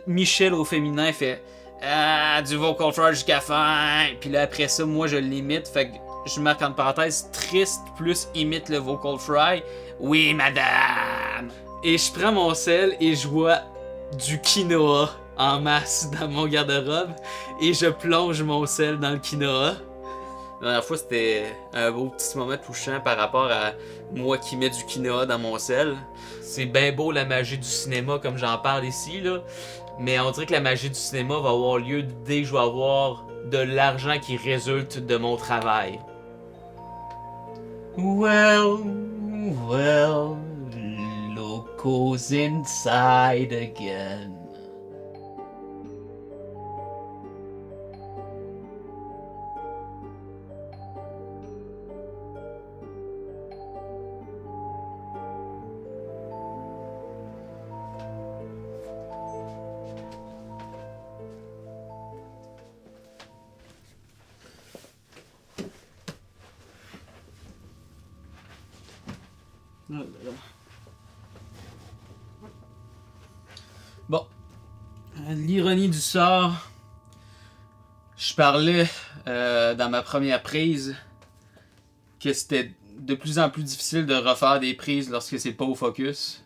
Michel au féminin fait du vocal fry jusqu'à fin. Puis là, après ça, moi, je l'imite. Fait que je marque en parenthèse triste plus imite le vocal fry. Oui, madame. Et je prends mon sel et je vois du quinoa en masse dans mon garde-robe. Et je plonge mon sel dans le quinoa. La dernière fois, c'était un beau petit moment touchant par rapport à moi qui mets du quinoa dans mon sel. C'est bien beau la magie du cinéma comme j'en parle ici, là. Mais on dirait que la magie du cinéma va avoir lieu dès que je vais avoir de l'argent qui résulte de mon travail. Well, well, look who's inside again. Bon. L'ironie du sort. Je parlais dans ma première prise que c'était de plus en plus difficile de refaire des prises lorsque c'est pas au focus.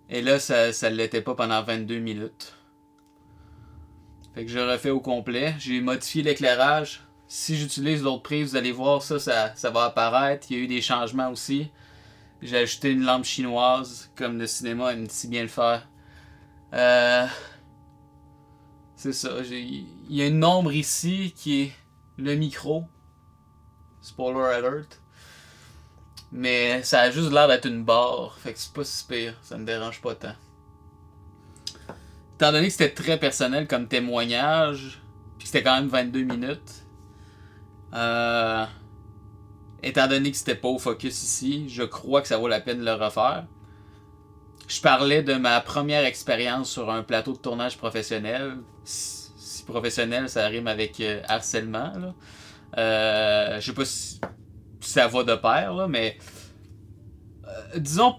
Et là, ça l'était pas pendant 22 minutes. Fait que je refais au complet. J'ai modifié l'éclairage. Si j'utilise d'autres prises, vous allez voir ça va apparaître. Il y a eu des changements aussi. J'ai ajouté une lampe chinoise, comme le cinéma aime si bien le faire. C'est ça. Il y a une ombre ici qui est le micro. Spoiler alert. Mais ça a juste l'air d'être une barre. Fait que c'est pas si pire. Ça me dérange pas tant. Étant donné que c'était très personnel comme témoignage, puis que c'était quand même 22 minutes, étant donné que c'était pas au focus ici, je crois que ça vaut la peine de le refaire. Je parlais de ma première expérience sur un plateau de tournage professionnel. Si professionnel, ça rime avec harcèlement. Là. Je sais pas si ça va de pair, là, mais disons,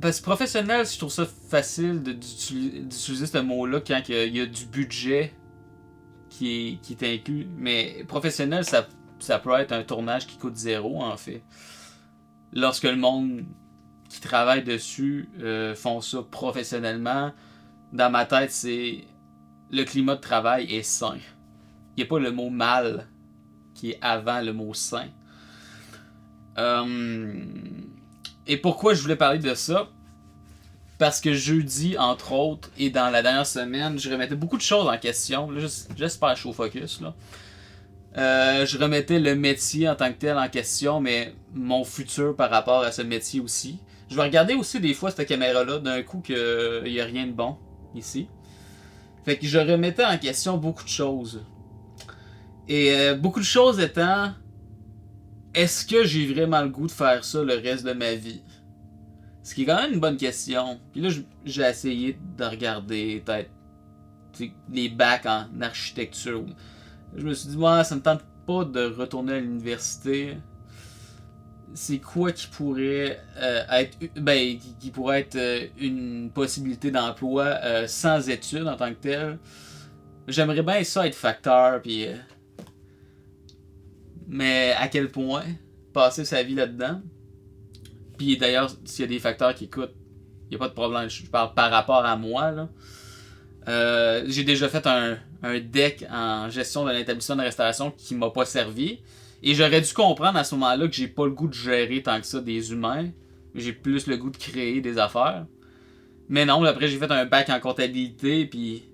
parce que professionnel, je trouve ça facile d'utiliser ce mot-là quand il y a du budget qui est inclus. Mais professionnel, ça peut être un tournage qui coûte zéro, en fait. Lorsque le monde qui travaillent dessus font ça professionnellement, dans ma tête, c'est le climat de travail est sain. Il n'y a pas le mot mal qui est avant le mot sain. Et pourquoi je voulais parler de ça? Parce que jeudi, entre autres, et dans la dernière semaine, je remettais beaucoup de choses en question. Là, j'espère show focus. Là. Je remettais le métier en tant que tel en question, mais mon futur par rapport à ce métier aussi. Je vais regarder aussi des fois cette caméra-là, d'un coup qu'il n'y a rien de bon ici. Fait que je remettais en question beaucoup de choses. Et beaucoup de choses étant, est-ce que j'ai vraiment le goût de faire ça le reste de ma vie? Ce qui est quand même une bonne question. Puis là, j'ai essayé de regarder peut-être les bacs en architecture. Je me suis dit, ouais, ça me tente pas de retourner à l'université. C'est quoi qui pourrait qui pourrait être une possibilité d'emploi sans études en tant que tel. J'aimerais bien ça être facteur, puis mais à quel point passer sa vie là-dedans. Puis d'ailleurs, s'il y a des facteurs qui coûtent, il n'y a pas de problème. Je parle par rapport à moi, là. J'ai déjà fait un deck en gestion d'un établissement de restauration qui m'a pas servi. Et j'aurais dû comprendre à ce moment-là que j'ai pas le goût de gérer tant que ça des humains. J'ai plus le goût de créer des affaires. Mais non, après j'ai fait un bac en comptabilité, puis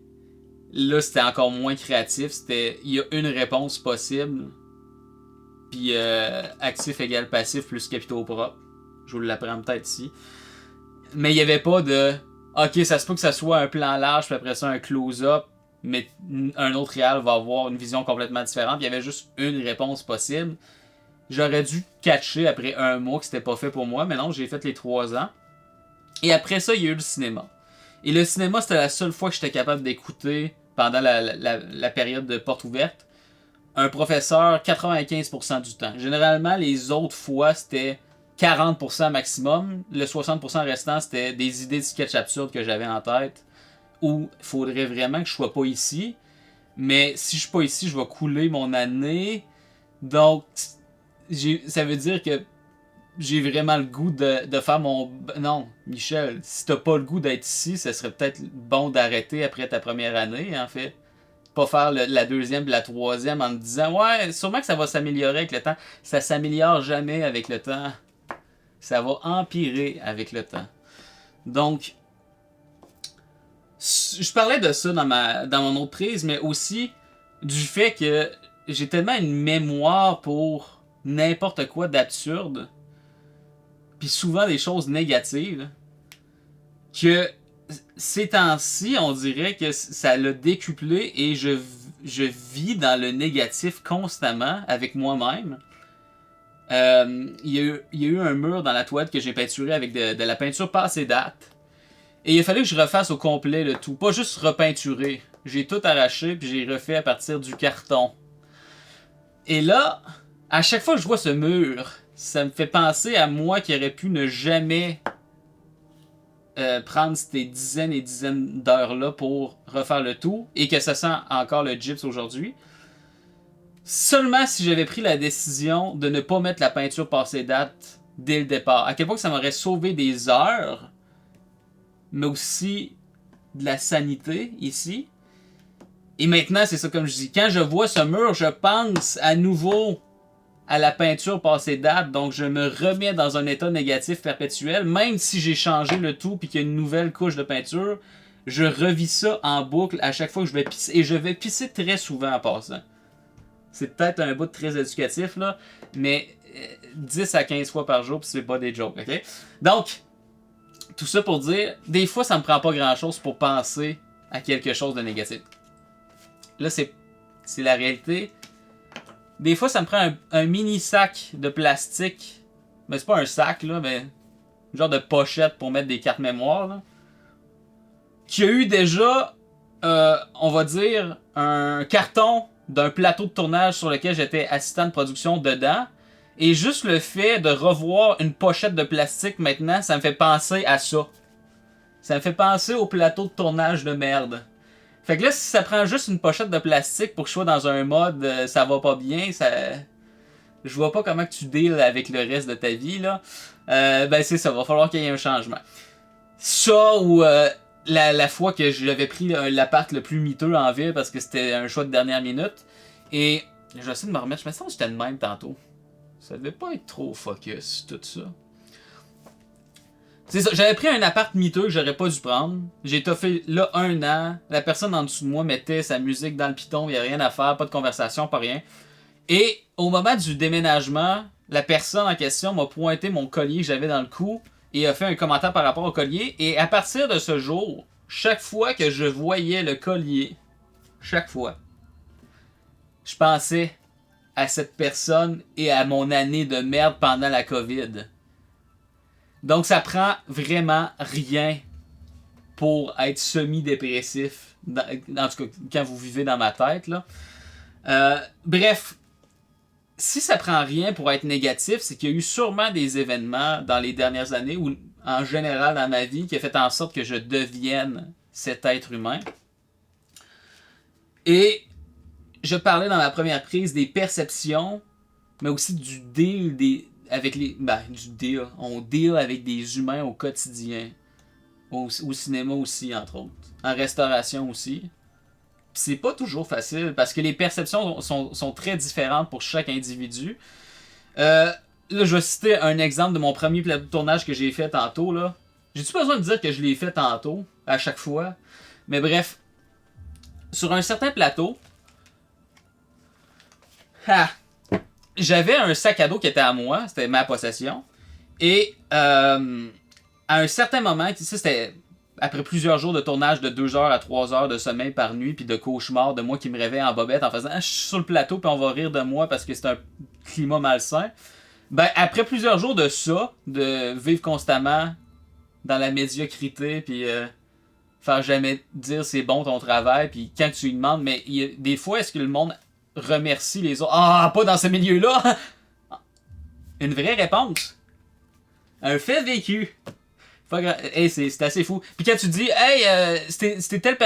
là c'était encore moins créatif. C'était, il y a une réponse possible, puis actif égale passif plus capitaux propres. Je vous l'apprends peut-être ici. Mais il y avait pas de ok, ça se peut que ça soit un plan large, puis après ça un close-up, mais un autre réal va avoir une vision complètement différente. Il y avait juste une réponse possible. J'aurais dû catcher après un mois que c'était pas fait pour moi, mais non, j'ai fait les 3 ans. Et après ça, il y a eu le cinéma. Et le cinéma, c'était la seule fois que j'étais capable d'écouter, pendant la période de porte ouverte, un professeur 95% du temps. Généralement, les autres fois, c'était 40% maximum. Le 60% restant, c'était des idées de sketch absurdes que j'avais en tête où il faudrait vraiment que je sois pas ici. Mais si je suis pas ici, je vais couler mon année. Donc, ça veut dire que j'ai vraiment le goût de faire mon... Non, Michel, si t'as pas le goût d'être ici, ça serait peut-être bon d'arrêter après ta première année, en fait. Pas faire la deuxième et la troisième en te disant « Ouais, sûrement que ça va s'améliorer avec le temps. » Ça s'améliore jamais avec le temps. Ça va empirer avec le temps. Donc, je parlais de ça dans mon autre prise, mais aussi du fait que j'ai tellement une mémoire pour n'importe quoi d'absurde, puis souvent des choses négatives, que ces temps-ci, on dirait que ça l'a décuplé et je vis dans le négatif constamment avec moi-même. Il y a eu un mur dans la toilette que j'ai peinturé avec de la peinture passée date. Et il a fallu que je refasse au complet le tout. Pas juste repeinturer. J'ai tout arraché puis j'ai refait à partir du carton. Et là, à chaque fois que je vois ce mur, ça me fait penser à moi qui aurais pu ne jamais prendre ces dizaines et dizaines d'heures-là pour refaire le tout et que ça sent encore le gyps aujourd'hui. Seulement si j'avais pris la décision de ne pas mettre la peinture passée date dès le départ. À quel point ça m'aurait sauvé des heures, mais aussi de la sanité ici. Et maintenant, c'est ça comme je dis. Quand je vois ce mur, je pense à nouveau à la peinture passée date. Donc je me remets dans un état négatif perpétuel. Même si j'ai changé le tout et qu'il y a une nouvelle couche de peinture, je revis ça en boucle à chaque fois que je vais pisser. Et je vais pisser très souvent en passant. C'est peut-être un bout très éducatif, là, mais 10 à 15 fois par jour, puis c'est pas des jokes, ok? Donc, tout ça pour dire, des fois, ça me prend pas grand-chose pour penser à quelque chose de négatif. Là, c'est la réalité. Des fois, ça me prend un mini sac de plastique, mais c'est pas un sac, là, mais un genre de pochette pour mettre des cartes mémoire, là, qui a eu déjà, on va dire, un carton d'un plateau de tournage sur lequel j'étais assistant de production dedans. Et juste le fait de revoir une pochette de plastique maintenant, ça me fait penser à ça. Ça me fait penser au plateau de tournage de merde. Fait que là, si ça prend juste une pochette de plastique pour que je sois dans un mode ça va pas bien, ça... je vois pas comment tu deals avec le reste de ta vie, là. Ben c'est ça, va falloir qu'il y ait un changement. Ça ou... La fois que j'avais pris l'appart le plus miteux en ville parce que c'était un choix de dernière minute. Et j'essaie de me remettre. Je me sens que j'étais de même tantôt. Ça devait pas être trop focus, tout ça. C'est ça, j'avais pris un appart miteux que j'aurais pas dû prendre. J'ai toffé là 1 an. La personne en dessous de moi mettait sa musique dans le piton. Il n'y a rien à faire, pas de conversation, pas rien. Et au moment du déménagement, la personne en question m'a pointé mon collier que j'avais dans le cou. Et a fait un commentaire par rapport au collier. Et à partir de ce jour, chaque fois que je voyais le collier, chaque fois, je pensais à cette personne et à mon année de merde pendant la COVID. Donc ça prend vraiment rien pour être semi-dépressif. En tout cas, quand vous vivez dans ma tête, là. Bref. Si ça prend rien pour être négatif, c'est qu'il y a eu sûrement des événements dans les dernières années ou en général dans ma vie qui a fait en sorte que je devienne cet être humain. Et je parlais dans ma première prise des perceptions, mais aussi du deal avec les... du deal. On deal avec des humains au quotidien. Au cinéma aussi, entre autres. En restauration aussi. C'est pas toujours facile parce que les perceptions sont très différentes pour chaque individu. Là, je vais citer un exemple de mon premier plateau de tournage que j'ai fait tantôt. Là. J'ai-tu besoin de dire que je l'ai fait tantôt, à chaque fois? Mais bref, sur un certain plateau, j'avais un sac à dos qui était à moi, c'était ma possession. Et à un certain moment, ça c'était... Après plusieurs jours de tournage de 2 heures à 3 heures de sommeil par nuit, puis de cauchemar de moi qui me réveille en bobette en faisant je suis sur le plateau, puis on va rire de moi parce que c'est un climat malsain. Ben, après plusieurs jours de ça, de vivre constamment dans la médiocrité, puis faire jamais dire c'est bon ton travail, puis quand tu lui demandes, mais des fois, est-ce que le monde remercie les autres? Ah, pas dans ce milieu-là! Une vraie réponse. Un fait vécu. Hey, c'est assez fou. Puis quand tu dis, hey, c'était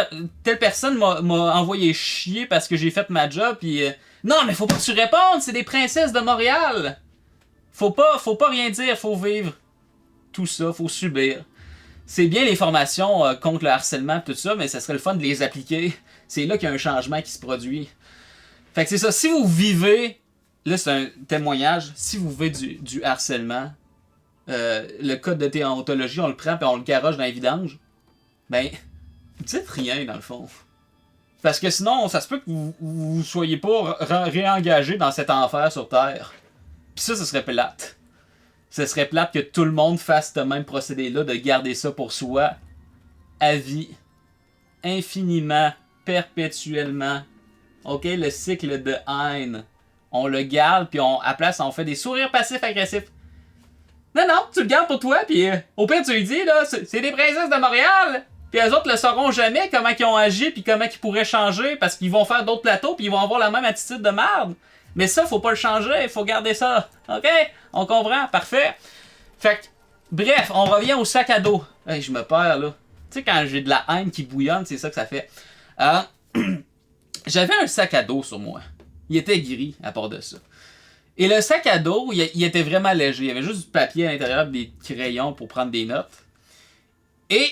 telle personne m'a envoyé chier parce que j'ai fait ma job, puis non, mais faut pas que tu répondes, c'est des princesses de Montréal. Faut pas rien dire, faut vivre tout ça, faut subir. C'est bien les formations contre le harcèlement tout ça, mais ça serait le fun de les appliquer. C'est là qu'il y a un changement qui se produit. Fait que c'est ça, si vous vivez, là c'est un témoignage, si vous vivez du harcèlement, le code de déontologie, on le prend et on le garoche dans les vidanges, ben, dites rien dans le fond. Parce que sinon, ça se peut que vous soyez pas réengagé dans cet enfer sur Terre. Pis ça serait plate. Ce serait plate que tout le monde fasse ce même procédé-là, de garder ça pour soi, à vie, infiniment, perpétuellement. Ok, le cycle de haine. On le garde, puis à place, on fait des sourires passifs-agressifs. Non, tu le gardes pour toi, puis au pire, tu lui dis, là, c'est des princesses de Montréal! Puis eux autres le sauront jamais comment ils ont agi, puis comment ils pourraient changer, parce qu'ils vont faire d'autres plateaux, puis ils vont avoir la même attitude de merde. Mais ça, faut pas le changer, il faut garder ça. OK? On comprend? Parfait. Fait que, bref, on revient au sac à dos. Hey, je me perds, là. Tu sais, quand j'ai de la haine qui bouillonne, c'est ça que ça fait. J'avais un sac à dos sur moi. Il était gris, à part de ça. Et le sac à dos, il était vraiment léger. Il y avait juste du papier à l'intérieur, des crayons pour prendre des notes. Et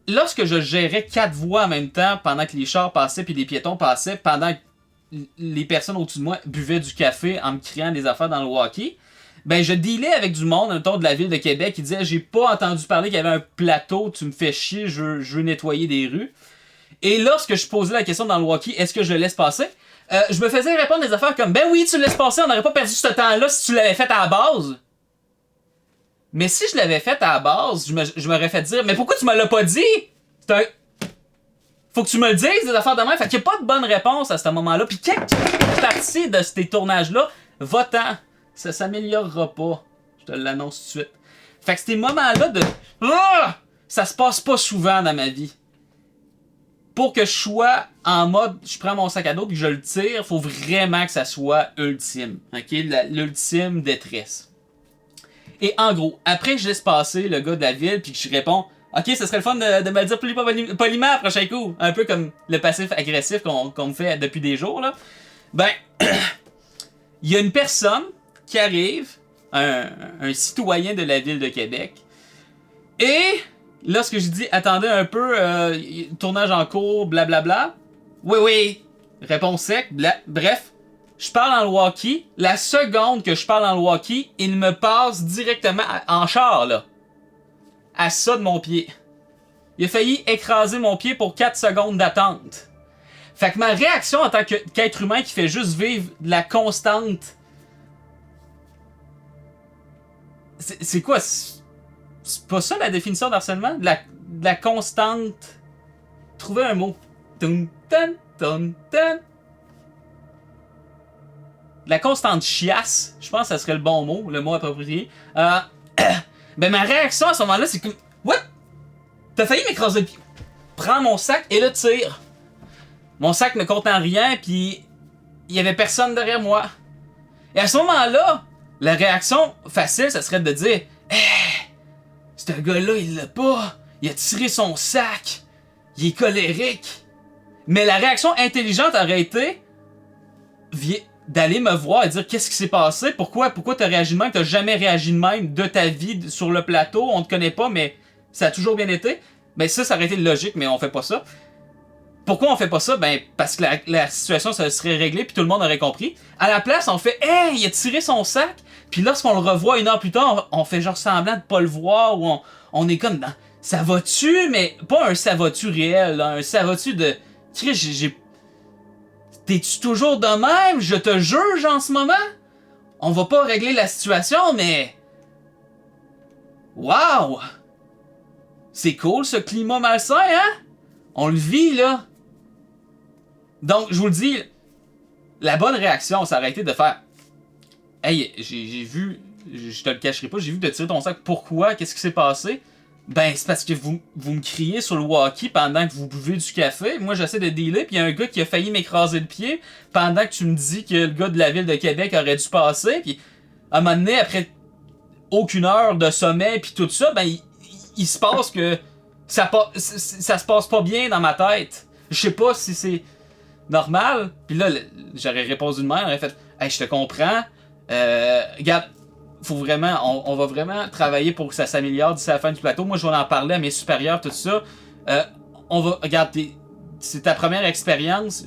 lorsque je gérais 4 voies en même temps, pendant que les chars passaient puis les piétons passaient, pendant que les personnes au-dessus de moi buvaient du café en me criant des affaires dans le walkie, ben je dealais avec du monde autour de la ville de Québec qui disait « J'ai pas entendu parler qu'il y avait un plateau, tu me fais chier, je veux nettoyer des rues. » Et lorsque je posais la question dans le walkie « Est-ce que je le laisse passer? » Je me faisais répondre des affaires comme « Ben oui, tu le laisses passer, on n'aurait pas perdu ce temps-là si tu l'avais fait à la base. » Mais si je l'avais fait à la base, je m'aurais fait dire « Mais pourquoi tu me l'as pas dit? » Faut que tu me le dises, des affaires de même. Fait qu'il n'y a pas de bonne réponse à ce moment-là. Puis quand tu fais partie de ces tournages-là, va-t'en. Ça s'améliorera pas. Je te l'annonce tout de suite. Fait que ces moments-là de... ça se passe pas souvent dans ma vie. Pour que je sois en mode, je prends mon sac à dos puis je le tire, faut vraiment que ça soit ultime. OK? L'ultime détresse. Et en gros, après que je laisse passer le gars de la ville puis que je réponds... Ok, ce serait le fun de me le dire plus poliment à prochain coup. Un peu comme le passif agressif qu'on me fait depuis des jours, là. Ben, il y a une personne qui arrive, un citoyen de la ville de Québec, et lorsque je dis attendez un peu, tournage en cours, blablabla, oui, réponse sec, bref, je parle en walkie, la seconde que je parle en walkie, il me passe directement en char, là. À ça de mon pied. Il a failli écraser mon pied pour 4 secondes d'attente. Fait que ma réaction en tant qu'être humain qui fait juste vivre de la constante... C'est quoi? C'est pas ça la définition d'harcèlement? De la constante... Trouvez un mot. De la constante chiasse. Je pense que ça serait le bon mot, le mot approprié. Ben ma réaction à ce moment-là, c'est que... What? T'as failli m'écraser le pied. Prends mon sac et le tire. Mon sac ne contenant rien, puis il y avait personne derrière moi. Et à ce moment-là, la réaction facile, ça serait de dire ce gars-là, il l'a pas. Il a tiré son sac. Il est colérique. Mais la réaction intelligente aurait été d'aller me voir et dire qu'est-ce qui s'est passé, pourquoi t'as réagi de même, t'as jamais réagi de même de ta vie sur le plateau, on te connaît pas, mais ça a toujours bien été. Ben ça aurait été logique, mais on fait pas ça. Pourquoi on fait pas ça? Ben parce que la situation ça serait réglée puis tout le monde aurait compris. À la place, on fait hey, il a tiré son sac, puis lorsqu'on le revoit 1 heure plus tard, on fait genre semblant de pas le voir, ou on est comme ça va-tu, mais pas un ça va-tu réel, là, un ça va-tu de j'ai t'es-tu toujours de même? Je te juge en ce moment? On va pas régler la situation, mais... Wow! C'est cool, ce climat malsain, hein? On le vit, là. Donc, je vous le dis, la bonne réaction, ça aurait été de faire... Hey, j'ai vu... Je te le cacherai pas, j'ai vu de tirer ton sac. Pourquoi? Qu'est-ce qui s'est passé? Ben, c'est parce que vous me criez sur le walkie pendant que vous buvez du café. Moi, j'essaie de dealer, puis il y a un gars qui a failli m'écraser le pied pendant que tu me dis que le gars de la ville de Québec aurait dû passer. Puis, à un moment donné, après aucune heure de sommeil, puis tout ça, ben, il se passe que ça se passe pas bien dans ma tête. Je sais pas si c'est normal. Puis là, j'aurais répondu de même, j'aurais fait « Hey, je te comprends. Regarde, faut vraiment, on va vraiment travailler pour que ça s'améliore d'ici la fin du plateau. Moi, je vais en parler à mes supérieurs, tout ça. Regarde, c'est ta première expérience.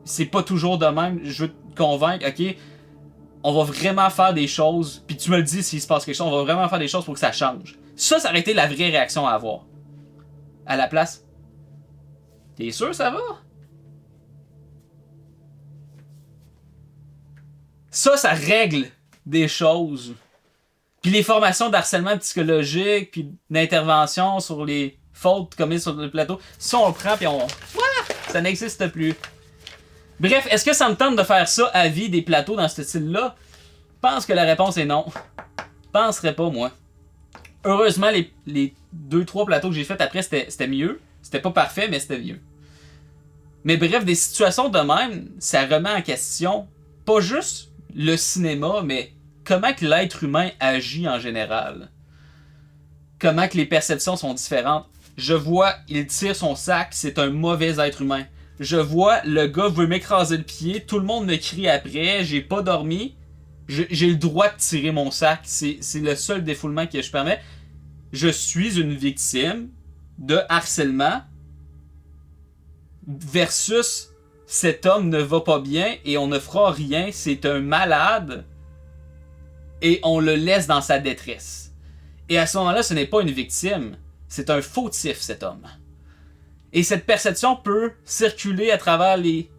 C'est pas toujours de même. Je veux te convaincre, ok? On va vraiment faire des choses. Puis tu me le dis s'il se passe quelque chose. On va vraiment faire des choses pour que ça change. Ça aurait été la vraie réaction à avoir. À la place. T'es sûr ça va? Ça règle des choses. Puis les formations d'harcèlement psychologique, puis d'intervention sur les fautes commises sur le plateau, ça on le prend puis ça n'existe plus. Bref, est-ce que ça me tente de faire ça à vie des plateaux dans ce style-là? Je pense que la réponse est non. Je penserais pas, moi. Heureusement, les 2-3 plateaux que j'ai fait après, c'était mieux. C'était pas parfait, mais c'était mieux. Mais bref, des situations de même, ça remet en question pas juste le cinéma, mais comment que l'être humain agit en général. Comment que les perceptions sont différentes. Je vois, il tire son sac, c'est un mauvais être humain. Je vois, le gars veut m'écraser le pied, tout le monde me crie après, j'ai pas dormi. J'ai le droit de tirer mon sac, c'est le seul défoulement que je permets. Je suis une victime de harcèlement versus cet homme ne va pas bien et on ne fera rien, c'est un malade et on le laisse dans sa détresse. Et à ce moment-là, ce n'est pas une victime, c'est un fautif cet homme. Et cette perception peut circuler à travers les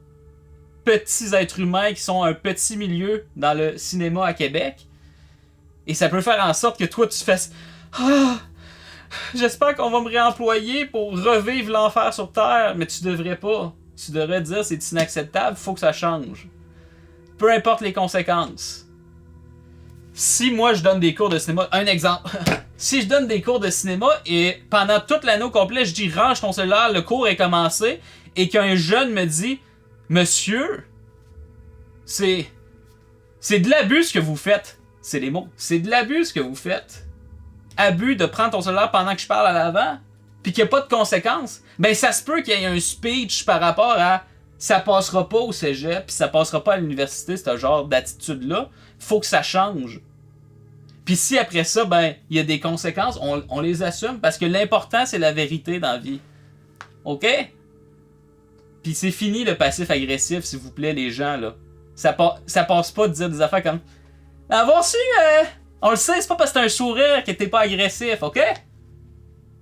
petits êtres humains qui sont un petit milieu dans le cinéma à Québec. Et ça peut faire en sorte que toi tu fasses « Ah, j'espère qu'on va me réemployer pour revivre l'enfer sur Terre. » Mais tu devrais pas. Tu devrais dire c'est inacceptable, faut que ça change. Peu importe les conséquences. Si moi je donne des cours de cinéma, un exemple. Si je donne des cours de cinéma et pendant toute l'année au complet, je dis range ton cellulaire, le cours est commencé, et qu'un jeune me dit Monsieur, c'est de l'abus ce que vous faites. C'est les mots. C'est de l'abus ce que vous faites. Abus de prendre ton cellulaire pendant que je parle à l'avant, puis qu'il n'y a pas de conséquences. Ben ça se peut qu'il y ait un speech par rapport à ça passera pas au cégep, puis ça passera pas à l'université, ce genre d'attitude-là. Faut que ça change. Puis si après ça, ben, il y a des conséquences, on les assume, parce que l'important, c'est la vérité dans la vie. OK? Puis c'est fini le passif-agressif, s'il vous plaît, les gens, là. Ça passe pas de dire des affaires comme avoir su, on le sait, c'est pas parce que t'as un sourire que t'es pas agressif, OK?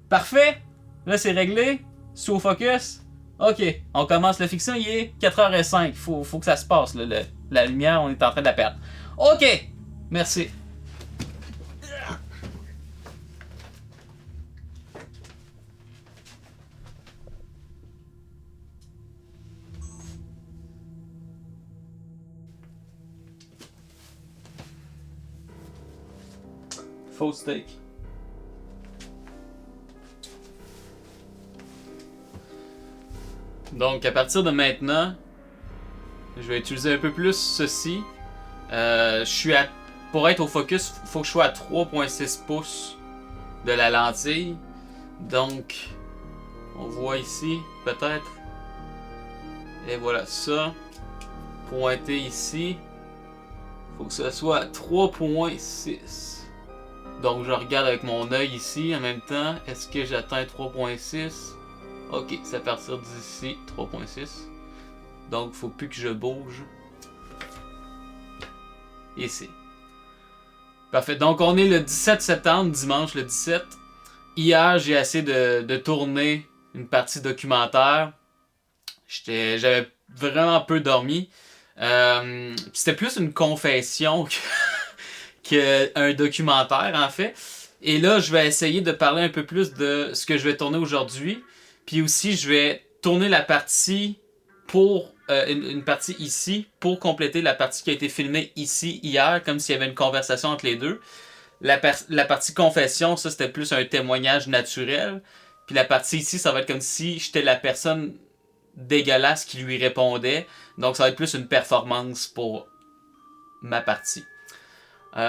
Parfait. Là, c'est réglé. Sous focus. OK, on commence la fiction, il est 4h05. Faut que ça se passe, là. La lumière, on est en train de la perdre. OK, merci. Faux steak. Donc, à partir de maintenant, je vais utiliser un peu plus ceci. Pour être au focus, il faut que je sois à 3.6 pouces de la lentille. Donc, on voit ici, peut-être. Et voilà, ça. Pointé ici. Il faut que ça soit à 3.6. Donc, je regarde avec mon œil ici en même temps. Est-ce que j'atteins 3.6? Ok, c'est à partir d'ici, 3.6. Donc, il faut plus que je bouge. Ici. Parfait. Donc, on est le 17 septembre, dimanche le 17. Hier, j'ai essayé de tourner une partie documentaire. J'avais vraiment peu dormi. C'était plus une confession qu'un documentaire, en fait. Et là, je vais essayer de parler un peu plus de ce que je vais tourner aujourd'hui. Puis aussi, je vais tourner la partie pour une partie ici pour compléter la partie qui a été filmée ici hier, comme s'il y avait une conversation entre les deux. La partie confession, ça c'était plus un témoignage naturel. Puis la partie ici, ça va être comme si j'étais la personne dégueulasse qui lui répondait. Donc ça va être plus une performance pour ma partie.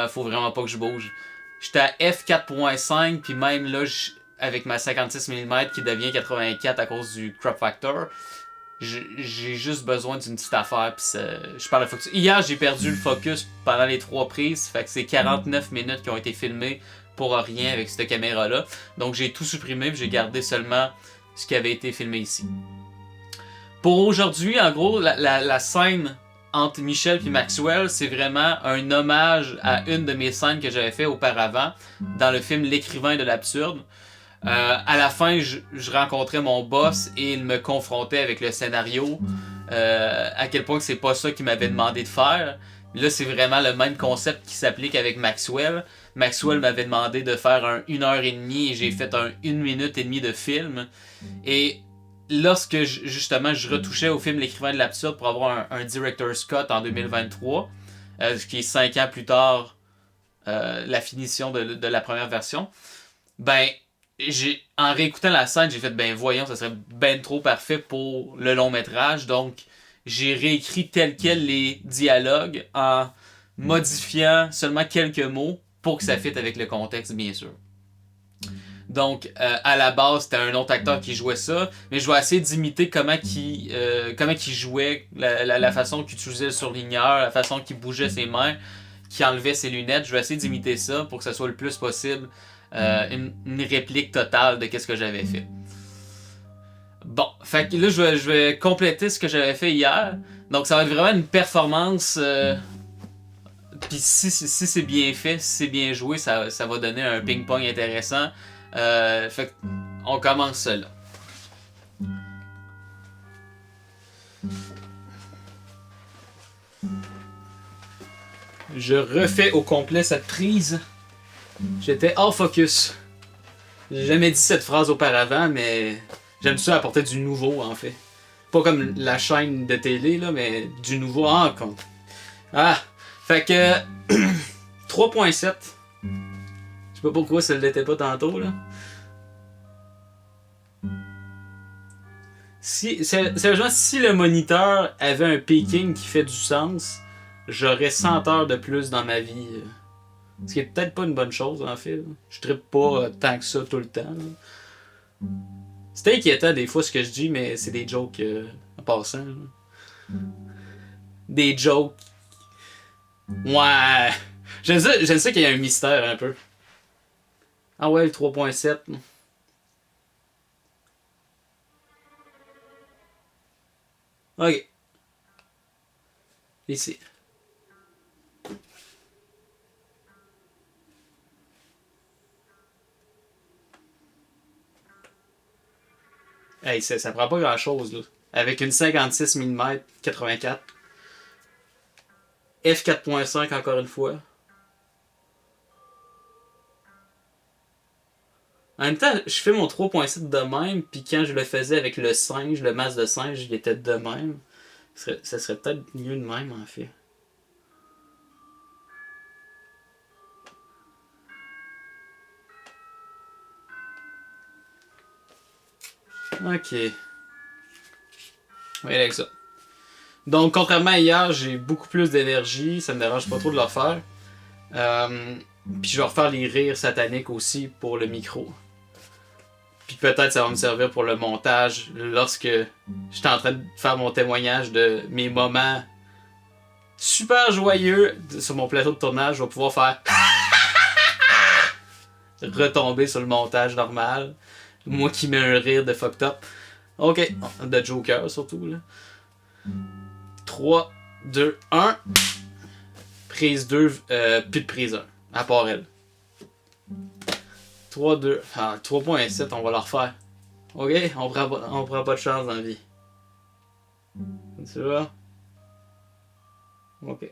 Faut vraiment pas que je bouge. J'étais à F4.5, puis même là, avec ma 56 mm qui devient 84 à cause du crop factor, j'ai juste besoin d'une petite affaire. Puis je parle de focus. Hier, j'ai perdu le focus pendant les 3 prises. Fait que c'est 49 minutes qui ont été filmées pour rien avec cette caméra-là. Donc j'ai tout supprimé et j'ai gardé seulement ce qui avait été filmé ici. Pour aujourd'hui, en gros, la scène entre Michel et Maxwell, c'est vraiment un hommage à une de mes scènes que j'avais fait auparavant dans le film L'écrivain de l'absurde. À la fin, je rencontrais mon boss et il me confrontait avec le scénario, à quel point c'est pas ça qu'il m'avait demandé de faire. Là, c'est vraiment le même concept qui s'applique avec Maxwell. Maxwell m'avait demandé de faire 1h30 et j'ai fait 1 minute et demie de film. Et lorsque justement je retouchais au film L'écrivain de l'absurde pour avoir un director's cut en 2023, ce qui est 5 ans plus tard, la finition de la première version, ben en réécoutant la scène, j'ai fait ben voyons, ça serait ben trop parfait pour le long métrage. Donc j'ai réécrit tel quel les dialogues en modifiant seulement quelques mots pour que ça fitte avec le contexte, bien sûr. Donc, à la base, c'était un autre acteur qui jouait ça, mais je vais essayer d'imiter comment il jouait, la façon qu'il utilisait le surligneur, la façon qu'il bougeait ses mains, qu'il enlevait ses lunettes. Je vais essayer d'imiter ça pour que ce soit le plus possible une réplique totale de ce que j'avais fait. Bon, fait que là, je vais compléter ce que j'avais fait hier. Donc, ça va être vraiment une performance. Puis si c'est bien fait, si c'est bien joué, ça va donner un ping-pong intéressant. Fait on commence ça là. Je refais au complet cette prise. J'étais hors focus. J'ai jamais dit cette phrase auparavant, mais j'aime ça apporter du nouveau en fait. Pas comme la chaîne de télé là, mais du nouveau en compte. Ah! Fait que 3.7. Je sais pas pourquoi ça l'était pas tantôt là. Sérieusement, si le moniteur avait un peaking qui fait du sens, j'aurais 100 heures de plus dans ma vie. Ce qui est peut-être pas une bonne chose en fait. Je trippe pas tant que ça tout le temps. Là. C'est inquiétant des fois ce que je dis, mais c'est des jokes en passant. Là. Des jokes. Ouais. J'aime ça qu'il y ait un mystère un peu. Ah ouais, le 3.7. Ok. Ici. Hey, ça prend pas grand chose là. Avec une 56 mm 84. F4.5 encore une fois. En même temps, je fais mon 3.7 de même, puis quand je le faisais avec le singe, le masque de singe, il était de même. Ça serait peut-être mieux de même en fait. Ok. Oui, avec ça. Donc, contrairement à hier, j'ai beaucoup plus d'énergie. Ça me dérange pas trop de le refaire. Puis je vais refaire les rires sataniques aussi pour le micro. Puis peut-être ça va me servir pour le montage lorsque j'étais en train de faire mon témoignage de mes moments super joyeux sur mon plateau de tournage. Je vais pouvoir faire retomber sur le montage normal. Moi qui mets un rire de fucked up. Ok, de Joker surtout là. 3, 2, 1. Prise 2, plus de prise 1, à part elle. 3, 2, 3.7, on va la refaire. Ok, on prend pas de chance dans la vie. Tu vois? Ok.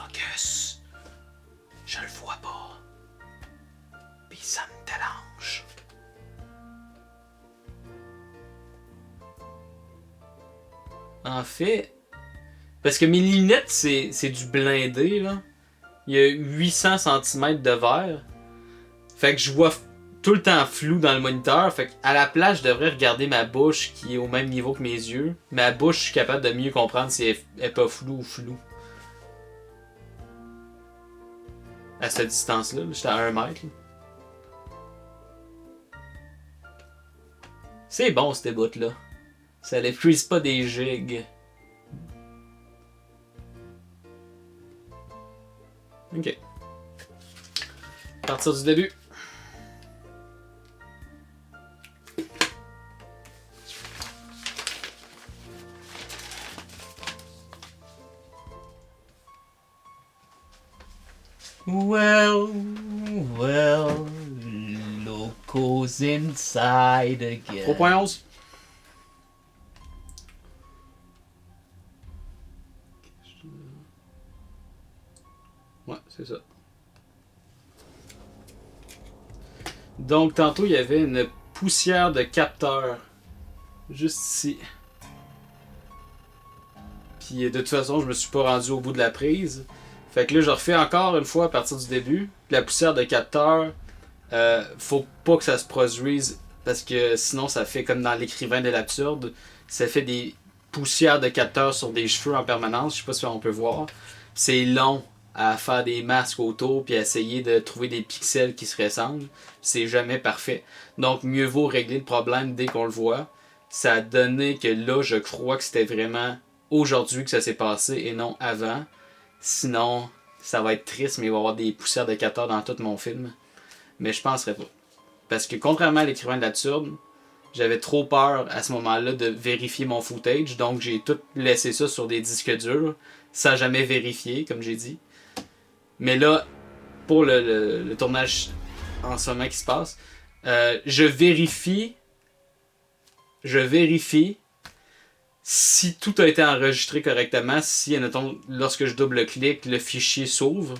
focus. Je le vois pas. Puis ça me dérange. En fait, parce que mes lunettes, c'est du blindé, là. Il y a 800 cm de verre. Fait que je vois tout le temps flou dans le moniteur. Fait qu'à la place, je devrais regarder ma bouche qui est au même niveau que mes yeux. Ma bouche, je suis capable de mieux comprendre si elle est pas floue ou floue. À cette distance-là, j'étais à 1 mètre. Là. C'est bon, cette bout-là. Ça l'épuise pas des gigs. Ok. À partir du début. Well, look who's inside again. 3.11. Ouais, c'est ça. Donc, tantôt, il y avait une poussière de capteur. Juste ici. Puis, de toute façon, je me suis pas rendu au bout de la prise. Fait que là, je refais encore une fois à partir du début. La poussière de capteur, faut pas que ça se produise parce que sinon, ça fait comme dans l'écrivain de l'absurde. Ça fait des poussières de capteur sur des cheveux en permanence. Je sais pas si on peut voir. C'est long à faire des masques autour puis à essayer de trouver des pixels qui se ressemblent. C'est jamais parfait. Donc, mieux vaut régler le problème dès qu'on le voit. Ça a donné que là, je crois que c'était vraiment aujourd'hui que ça s'est passé et non avant. Sinon, ça va être triste, mais il va y avoir des poussières de capteur dans tout mon film. Mais je penserais pas. Parce que contrairement à l'écrivain de l'absurde, j'avais trop peur à ce moment-là de vérifier mon footage. Donc j'ai tout laissé ça sur des disques durs, sans jamais vérifier, comme j'ai dit. Mais là, pour le tournage en ce moment qui se passe, je vérifie si tout a été enregistré correctement, si, admettons, lorsque je double-clique, le fichier s'ouvre.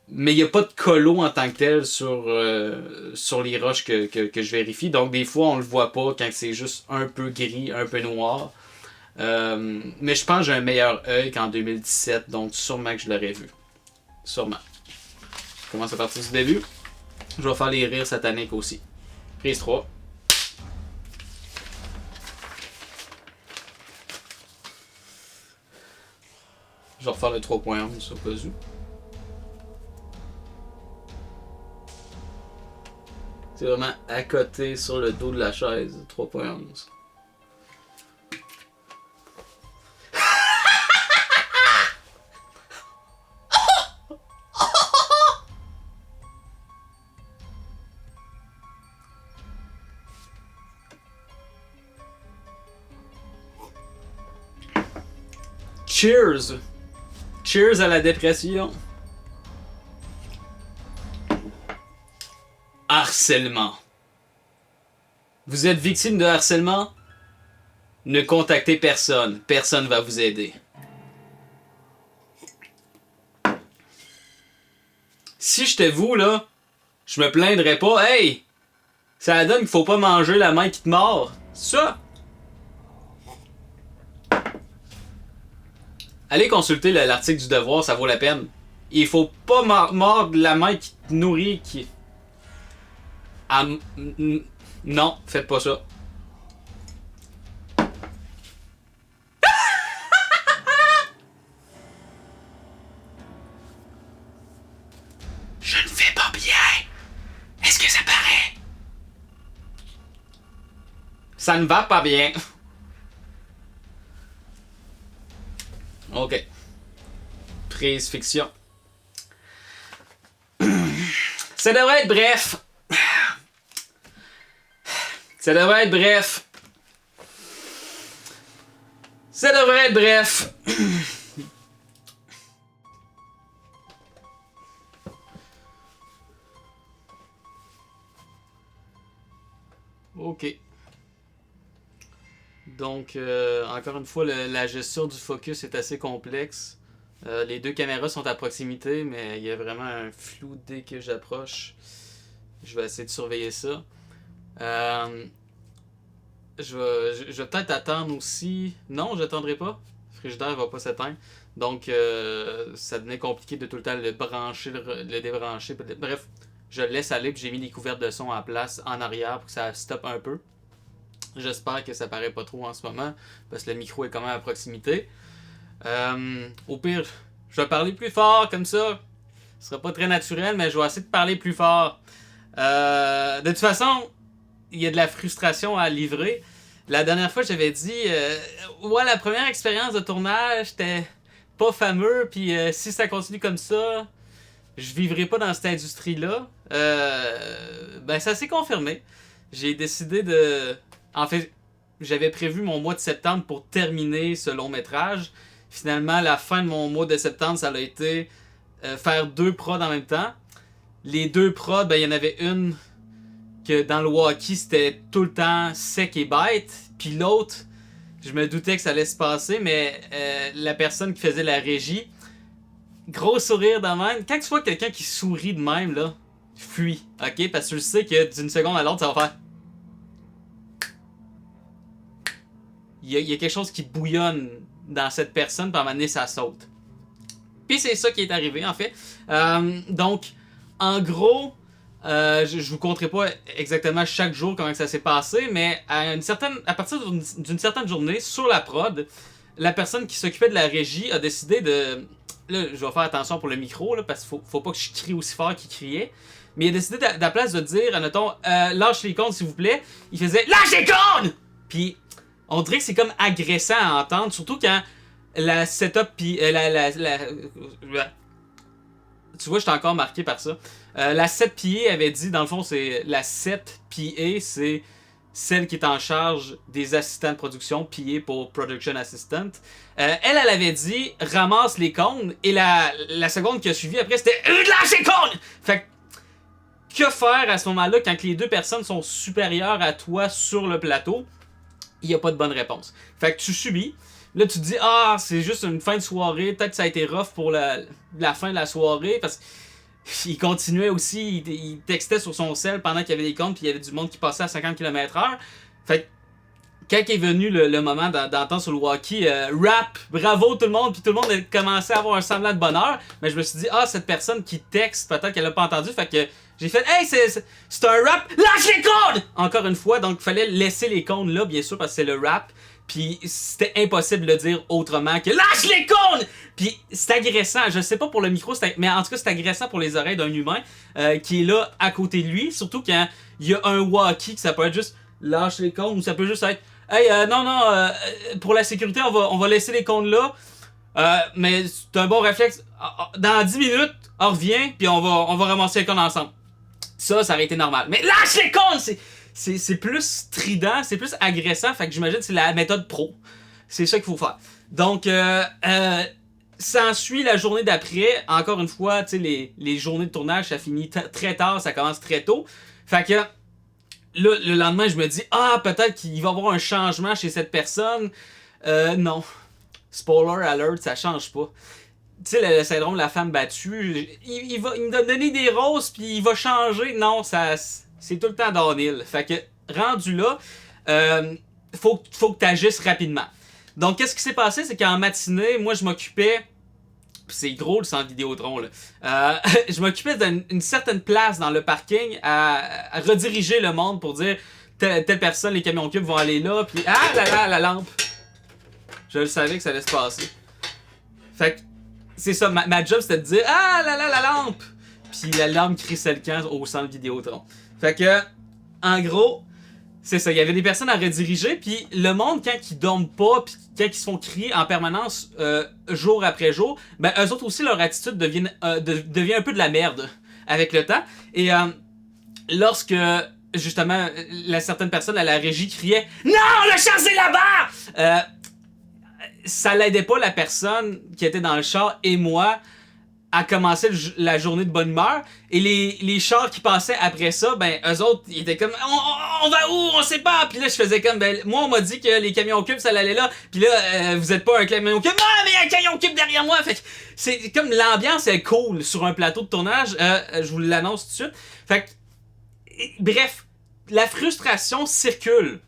Mais il n'y a pas de colo en tant que tel sur les roches que je vérifie. Donc, des fois, on le voit pas quand c'est juste un peu gris, un peu noir. Mais je pense que j'ai un meilleur œil qu'en 2017, donc sûrement que je l'aurais vu. Sûrement. Je commence à partir du début. Je vais faire les rires sataniques aussi. Prise 3. Je vais refaire le 3.11 au cas où. C'est vraiment à côté sur le dos de la chaise, 3.11. Cheers! Cheers à la dépression. Harcèlement. Vous êtes victime de harcèlement? Ne contactez personne. Personne va vous aider. Si j'étais vous, là, je me plaindrais pas. Hey! Ça donne qu'il faut pas manger la main qui te mord. Ça! Allez consulter l'article du Devoir, ça vaut la peine. Il faut pas mordre la main qui te nourrit, qui... Ah, non, faites pas ça. Je ne fais pas bien. Est-ce que ça paraît? Ça ne va pas bien. Ok. Prise fiction. Ça devrait être bref. Ça devrait être bref. Ça devrait être bref. Ok. Donc, encore une fois, la gestion du focus est assez complexe. Les 2 caméras sont à proximité, mais il y a vraiment un flou dès que j'approche. Je vais essayer de surveiller ça. Je vais peut-être attendre aussi. Non, j'attendrai pas. Le frigidaire va pas s'éteindre. Donc, ça devenait compliqué de tout le temps le brancher, le débrancher. Bref, je le laisse aller. Puis j'ai mis les couvertes de son en place en arrière pour que ça stoppe un peu. J'espère que ça paraît pas trop en ce moment. Parce que le micro est quand même à proximité. Au pire, je vais parler plus fort comme ça. Ce sera pas très naturel, mais je vais essayer de parler plus fort. De toute façon, il y a de la frustration à livrer. La dernière fois, j'avais dit ouais, la première expérience de tournage, c'était pas fameux, puis si ça continue comme ça, je vivrai pas dans cette industrie-là. Ben, ça s'est confirmé. J'ai décidé de. En fait, j'avais prévu mon mois de septembre pour terminer ce long métrage. Finalement, la fin de mon mois de septembre, ça a été faire 2 prods en même temps. Les 2 prods, ben, il y en avait une que dans le walkie, c'était tout le temps sec et bête. Puis l'autre, je me doutais que ça allait se passer, mais la personne qui faisait la régie, gros sourire de même. Quand tu vois quelqu'un qui sourit de même, là, fuis, ok? Parce que tu le sais que d'une seconde à l'autre, ça va faire. Il y a quelque chose qui bouillonne dans cette personne, puis à un moment donné, ça saute. Puis c'est ça qui est arrivé, en fait. Donc, en gros, je vous conterai pas exactement chaque jour comment ça s'est passé, mais à partir d'une certaine journée, sur la prod, la personne qui s'occupait de la régie a décidé de. Là, je vais faire attention pour le micro, là, parce qu'il faut pas que je crie aussi fort qu'il criait. Mais il a décidé, à la place de dire, admettons, lâche les cônes s'il vous plaît, il faisait lâche les cônes! Puis, on dirait que c'est comme agressant à entendre, surtout quand la setup, puis tu vois, j'étais encore marqué par ça. La 7 PA avait dit, dans le fond, c'est la 7 PA, c'est celle qui est en charge des assistants de production, PA pour Production Assistant. Elle avait dit, ramasse les cônes, et la seconde qui a suivi après, c'était lâche les cônes! Fait que faire à ce moment-là quand les 2 personnes sont supérieures à toi sur le plateau? Il n'y a pas de bonne réponse. Fait que tu subis. Là, tu te dis, ah, c'est juste une fin de soirée. Peut-être que ça a été rough pour la fin de la soirée. Parce qu'il continuait aussi, il textait sur son cell pendant qu'il y avait des comptes. Puis il y avait du monde qui passait à 50 km/h. Fait que quand est venu le moment d'entendre sur le walkie, rap, bravo tout le monde. Puis tout le monde a commencé à avoir un semblant de bonheur. Mais je me suis dit, ah, cette personne qui texte, peut-être qu'elle l'a pas entendu. Fait que j'ai fait, hey, c'est un rap, lâche les cônes! Encore une fois, donc il fallait laisser les cônes là, bien sûr, parce que c'est le rap. Puis c'était impossible de le dire autrement que lâche les cônes! Puis c'est agressant, je sais pas pour le micro, mais en tout cas c'est agressant pour les oreilles d'un humain qui est là à côté de lui. Surtout quand il y a un walkie, que ça peut être juste lâche les cônes, ou ça peut juste être hey, non, pour la sécurité, on va laisser les cônes là. Mais c'est un bon réflexe. Dans 10 minutes, on revient, puis on va ramasser les cônes ensemble. Ça aurait été normal. Mais lâche les cônes! C'est plus strident, c'est plus agressant, fait que j'imagine que c'est la méthode pro. C'est ça qu'il faut faire. Donc, s'ensuit la journée d'après. Encore une fois, tu sais, les journées de tournage, ça finit très tard, ça commence très tôt. Fait que, là, le lendemain, je me dis, ah, peut-être qu'il va y avoir un changement chez cette personne. Non. Spoiler alert, ça change pas. Tu sais, le syndrome de la femme battue, il me donner des roses, puis il va changer. Non, c'est tout le temps downhill. Fait que, rendu là, faut que tu agisses rapidement. Donc, qu'est-ce qui s'est passé? C'est qu'en matinée, moi, je m'occupais... C'est gros le centre Vidéotron, là. Je m'occupais d'une certaine place dans le parking à rediriger le monde pour dire telle personne, les camions cubes vont aller là, puis ah là là, la lampe. Je le savais que ça allait se passer. Fait que, c'est ça, ma job c'était de dire ah là là, la lampe! Puis la lampe crissait le camp au centre Vidéotron. Fait que, en gros, c'est ça, il y avait des personnes à rediriger, puis le monde, quand ils dorment pas, puis quand ils se font crier en permanence, jour après jour, ben eux autres aussi, leur attitude devient un peu de la merde avec le temps. Et lorsque, justement, certaine personne à la régie criait « Non, le char c'est là-bas! » Ça l'aidait pas la personne qui était dans le char et moi à commencer la journée de bonne humeur. Et les chars qui passaient après ça, ben, eux autres, ils étaient comme, on va où? On sait pas! Puis là, je faisais comme, ben, moi, on m'a dit que les camions cubes, ça allait là. Puis là, vous êtes pas un camion cube. Ah, mais il y a un camion cube derrière moi! Fait que c'est comme l'ambiance est cool sur un plateau de tournage. Je vous l'annonce tout de suite. Fait que, bref, la frustration circule.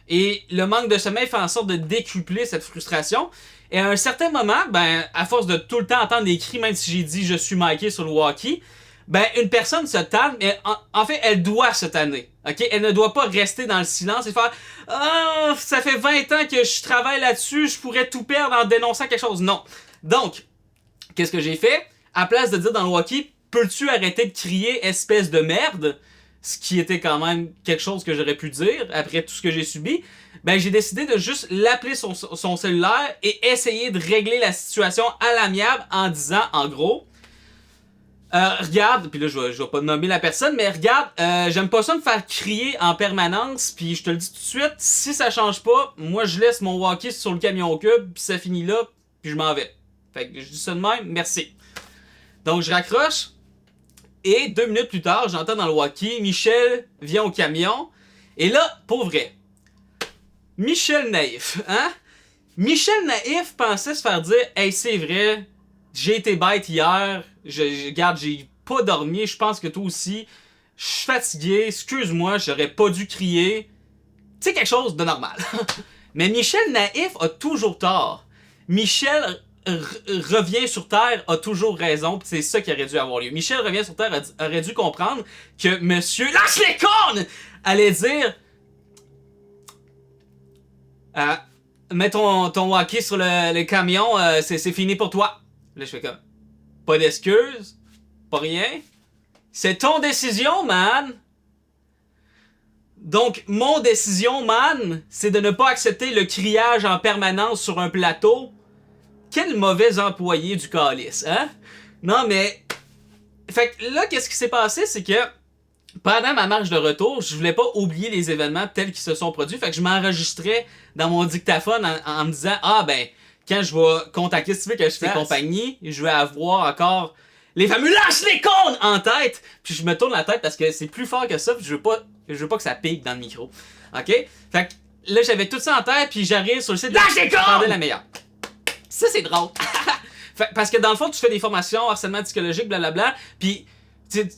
Et le manque de sommeil fait en sorte de décupler cette frustration. Et à un certain moment, ben, à force de tout le temps entendre des cris, même si j'ai dit je suis Mikey sur le walkie, ben, une personne se tanne, mais en fait, elle doit se tanner. Ok? Elle ne doit pas rester dans le silence et faire ah, ça fait 20 ans que je travaille là-dessus, je pourrais tout perdre en dénonçant quelque chose. Non. Donc, qu'est-ce que j'ai fait? À place de dire dans le walkie, peux-tu arrêter de crier espèce de merde? Ce qui était quand même quelque chose que j'aurais pu dire après tout ce que j'ai subi, ben j'ai décidé de juste l'appeler son cellulaire et essayer de régler la situation à l'amiable en disant, en gros, regarde, puis là je vais pas nommer la personne, mais regarde, j'aime pas ça me faire crier en permanence, puis je te le dis tout de suite, si ça change pas, moi je laisse mon walkie sur le camion cube, puis ça finit là, puis je m'en vais. Fait que je dis ça de même, merci. Donc je raccroche. Et 2 minutes plus tard, j'entends dans le walkie, Michel vient au camion. Et là, pour vrai, Michel Naïf, hein? Michel Naïf pensait se faire dire « Hey, c'est vrai, j'ai été bête hier, regarde, j'ai pas dormi, je pense que toi aussi, je suis fatigué, excuse-moi, j'aurais pas dû crier. » Tu sais, quelque chose de normal. Mais Michel Naïf a toujours tort. Michel revient sur Terre a toujours raison, pis c'est ça qui aurait dû avoir lieu. Michel revient sur Terre aurait dû comprendre que Monsieur lâche les cornes allait dire mets ton walkie sur le camion, c'est fini pour toi. Là je fais comme pas d'excuses, pas rien. C'est ton décision, man. Donc mon décision, man, c'est de ne pas accepter le criage en permanence sur un plateau. Quel mauvais employé du calice, hein? Non, mais... Fait que là, qu'est-ce qui s'est passé, c'est que pendant ma marche de retour, je voulais pas oublier les événements tels qu'ils se sont produits, fait que je m'enregistrais dans mon dictaphone en me disant « Ah, ben, quand je vais contacter Steve que je fais compagnie, je vais avoir encore les fameux lâche les cônes en tête! » Puis je me tourne la tête parce que c'est plus fort que ça, puis je veux pas que ça pique dans le micro. OK? Fait que là, j'avais tout ça en tête, puis j'arrive sur le site de lâche les cônes! La meilleure. Ça, c'est drôle. Parce que dans le fond, tu fais des formations, harcèlement psychologique, blablabla, pis tu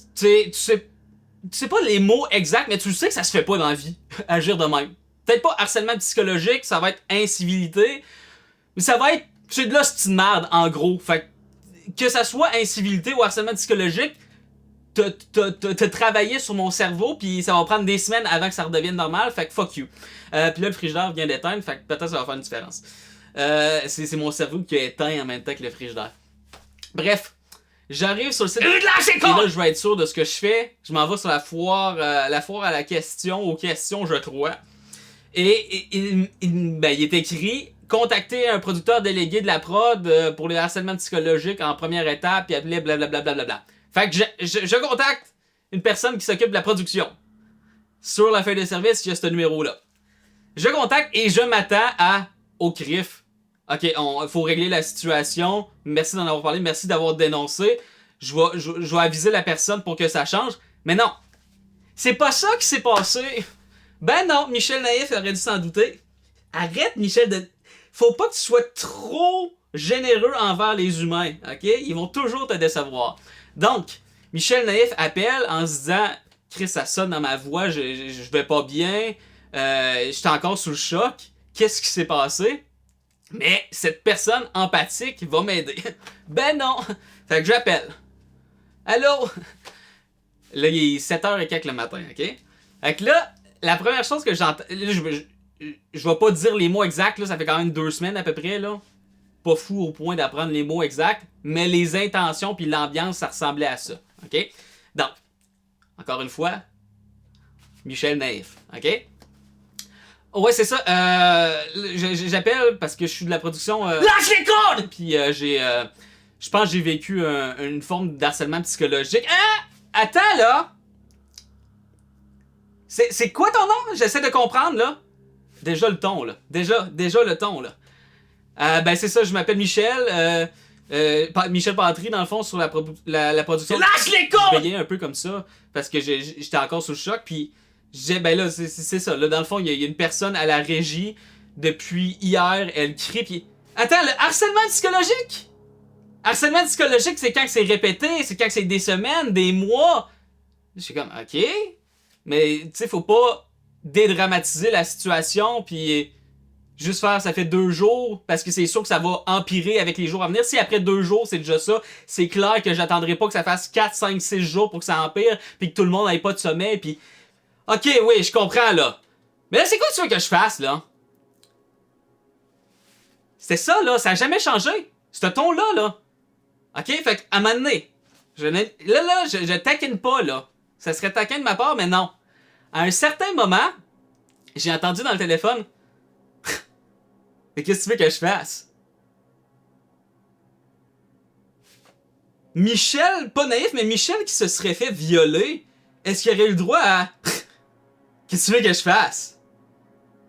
sais pas les mots exacts, mais tu sais que ça se fait pas dans la vie, agir de même. Peut-être pas harcèlement psychologique, ça va être incivilité, mais ça va être, c'est de l'hostie de merde, en gros. Fait que ça soit incivilité ou harcèlement psychologique, t'as travaillé sur mon cerveau, puis ça va prendre des semaines avant que ça redevienne normal, fait que fuck you. Puis là, le frigidaire vient d'éteindre, fait que peut-être ça va faire une différence. C'est mon cerveau qui a éteint en même temps que le frigidaire. Bref, j'arrive sur le site. Et là, je vais être sûr de ce que je fais. Je m'en vais sur la foire à la question, aux questions, je crois. Et il est écrit contacter un producteur délégué de la prod pour les harcèlements psychologiques en première étape, puis appeler blablabla. Fait que je contacte une personne qui s'occupe de la production. Sur la feuille de service, il y a ce numéro-là. Je contacte et je m'attends au CRIF. Ok, faut régler la situation. Merci d'en avoir parlé, merci d'avoir dénoncé. Je vais aviser la personne pour que ça change. Mais non, c'est pas ça qui s'est passé. Ben non, Michel Naïf aurait dû s'en douter. Arrête, Michel, faut pas que tu sois trop généreux envers les humains, ok? Ils vont toujours te décevoir. Donc, Michel Naïf appelle en se disant « Chris, ça sonne dans ma voix, je vais pas bien, j'étais encore sous le choc. Qu'est-ce qui s'est passé? » Mais cette personne empathique va m'aider. Ben non! Fait que j'appelle. Allô? Là, il est 7h et quelques le matin, ok? Fait que là, la première chose que j'entends... Je vais pas dire les mots exacts, là, ça fait quand même 2 semaines à peu près, là. Pas fou au point d'apprendre les mots exacts, mais les intentions puis l'ambiance, ça ressemblait à ça, ok? Donc, encore une fois, Michel Naïf, ok? Ouais, c'est ça. J'appelle parce que je suis de la production. Lâche les codes! Puis je pense que j'ai vécu une forme d'harcèlement psychologique. Ah! Attends là! C'est quoi ton nom? J'essaie de comprendre là. Déjà le ton là. Déjà le ton là. Ben c'est ça, je m'appelle Michel. Michel Patry, dans le fond, sur la production. Lâche les cons! Je veillais un peu comme ça, parce que j'étais encore sous le choc, puis je disais, ben là, c'est ça. Là, dans le fond, il y a une personne à la régie, depuis hier, elle crie, puis... Attends, le harcèlement psychologique! Harcèlement psychologique, c'est quand c'est répété, c'est quand c'est des semaines, des mois. Je suis comme, ok, mais tu sais, faut pas dédramatiser la situation, puis juste faire ça fait 2 jours, parce que c'est sûr que ça va empirer avec les jours à venir. Si après 2 jours, c'est déjà ça, c'est clair que j'attendrai pas que ça fasse 4, 5, 6 jours pour que ça empire, puis que tout le monde n'ait pas de sommeil, puis... Ok, oui, je comprends, là. Mais là, c'est quoi que tu veux que je fasse, là? C'était ça, là, ça a jamais changé. Ce ton-là, là. Ok, fait qu'à un moment donné, je taquine pas, là. Ça serait taquin de ma part, mais non. À un certain moment, j'ai entendu dans le téléphone... Mais qu'est-ce que tu veux que je fasse? Michel, pas naïf, mais Michel qui se serait fait violer, est-ce qu'il aurait eu le droit à... Qu'est-ce que tu veux que je fasse?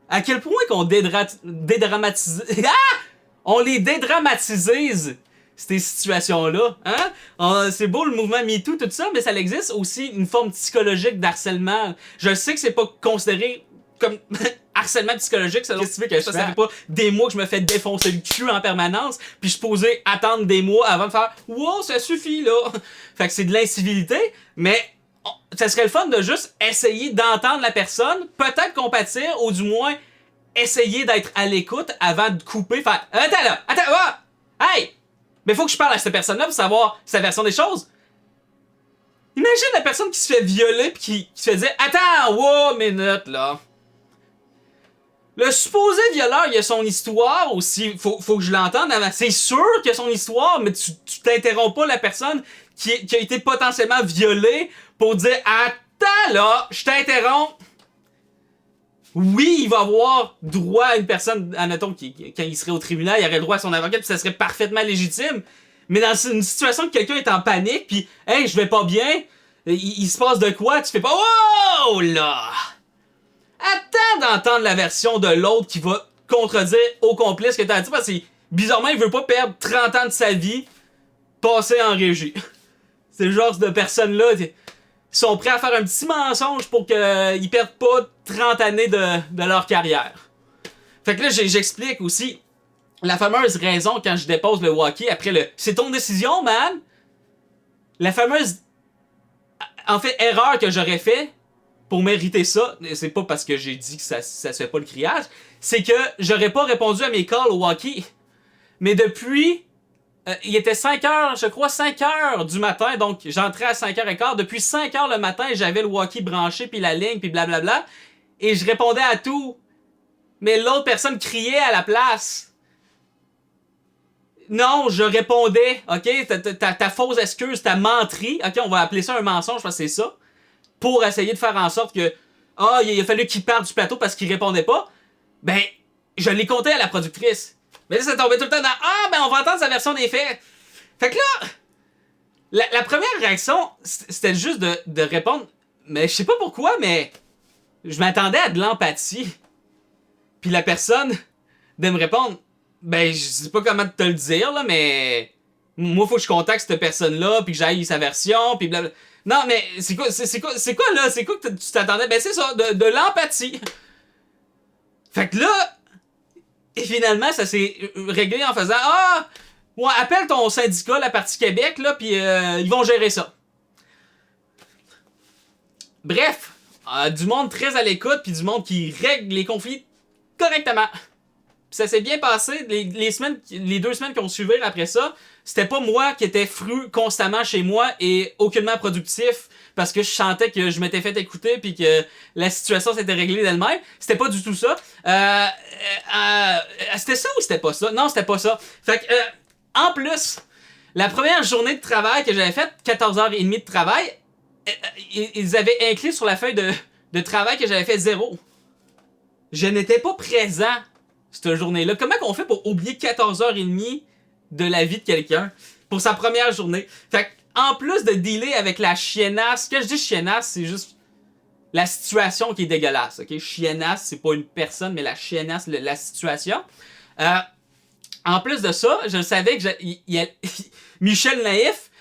À quel point qu'on dédramatise... Ah! On les dédramatise, ces situations-là. Hein? C'est beau le mouvement MeToo, tout ça, mais ça existe aussi une forme psychologique d'harcèlement. Je sais que c'est pas considéré comme harcèlement psychologique, ça, qu'est-ce que tu veux que je fasse? Ça fait pas des mois que je me fais défoncer le cul en permanence, puis je suis posé attendre des mois avant de faire « Wow, ça suffit, là! » Fait que c'est de l'incivilité, mais ça serait le fun de juste essayer d'entendre la personne, peut-être compatir, ou du moins essayer d'être à l'écoute avant de couper, faire « Attends là! Attends! Oh! Hey! Mais faut que je parle à cette personne-là pour savoir sa version des choses! » Imagine la personne qui se fait violer pis qui se fait dire « Attends! Wow, minute, là! » Le supposé violeur, il a son histoire aussi. Faut que je l'entende avant. C'est sûr qu'il a son histoire, mais tu t'interromps pas la personne qui a été potentiellement violée pour dire « Attends là, je t'interromps. » Oui, il va avoir droit à une personne, admettons, quand il serait au tribunal, il aurait le droit à son avocat, puis ça serait parfaitement légitime. Mais dans une situation que quelqu'un est en panique, puis « Hey, je vais pas bien, il se passe de quoi? » Tu fais pas « Oh là! » Attends d'entendre la version de l'autre qui va contredire au complet ce que t'as dit, parce que bizarrement, il veut pas perdre 30 ans de sa vie passé en régie. C'est le genre de personnes-là, ils sont prêts à faire un petit mensonge pour qu'ils perdent pas 30 années de leur carrière. Fait que là, j'explique aussi la fameuse raison quand je dépose le walkie après le « C'est ton décision, man! » La fameuse, en fait, erreur que j'aurais fait pour mériter ça, c'est pas parce que j'ai dit que ça se fait pas le criage, c'est que j'aurais pas répondu à mes calls au walkie. Mais depuis, il était 5h, je crois 5h du matin, donc j'entrais à 5h15. Depuis 5h le matin, j'avais le walkie branché, puis la ligne, puis blablabla, et je répondais à tout. Mais l'autre personne criait à la place. Non, je répondais, ok? Ta fausse excuse, ta menterie, ok? On va appeler ça un mensonge parce que c'est ça. Pour essayer de faire en sorte que il a fallu qu'il parte du plateau parce qu'il répondait pas, ben, je l'ai compté à la productrice. Mais là, ça tombait tout le temps dans ben, on va entendre sa version des faits. Fait que là, la première réaction, c'était juste de répondre, mais je sais pas pourquoi, mais je m'attendais à de l'empathie. Puis la personne de me répondre, ben, je sais pas comment te le dire, là, mais moi, faut que je contacte cette personne-là, puis que j'aille sa version, puis blablabla. Non, mais c'est quoi là? C'est quoi que tu t'attendais? Ben c'est ça, de l'empathie. Fait que là, et finalement, ça s'est réglé en faisant ouais, appelle ton syndicat, la Parti Québec, là, pis ils vont gérer ça. Bref, du monde très à l'écoute, puis du monde qui règle les conflits correctement. Pis ça s'est bien passé. Les 2 semaines qui ont suivi après ça, c'était pas moi qui étais fru constamment chez moi et aucunement productif parce que je sentais que je m'étais fait écouter puis que la situation s'était réglée d'elle-même. C'était pas du tout ça. C'était ça ou c'était pas ça? Non, c'était pas ça. Fait que, en plus, la première journée de travail que j'avais faite, 14h30 de travail, ils avaient inclus sur la feuille de travail que j'avais fait 0. Je n'étais pas présent cette journée-là. Comment qu'on fait pour oublier 14h30 de la vie de quelqu'un pour sa première journée? Fait en plus de dealer avec la chiennasse, que je dis chiennasse, c'est juste la situation qui est dégueulasse, ok? Chiennasse, c'est pas une personne, mais la chiennasse, la situation. en plus de ça, je savais que Michel Naïf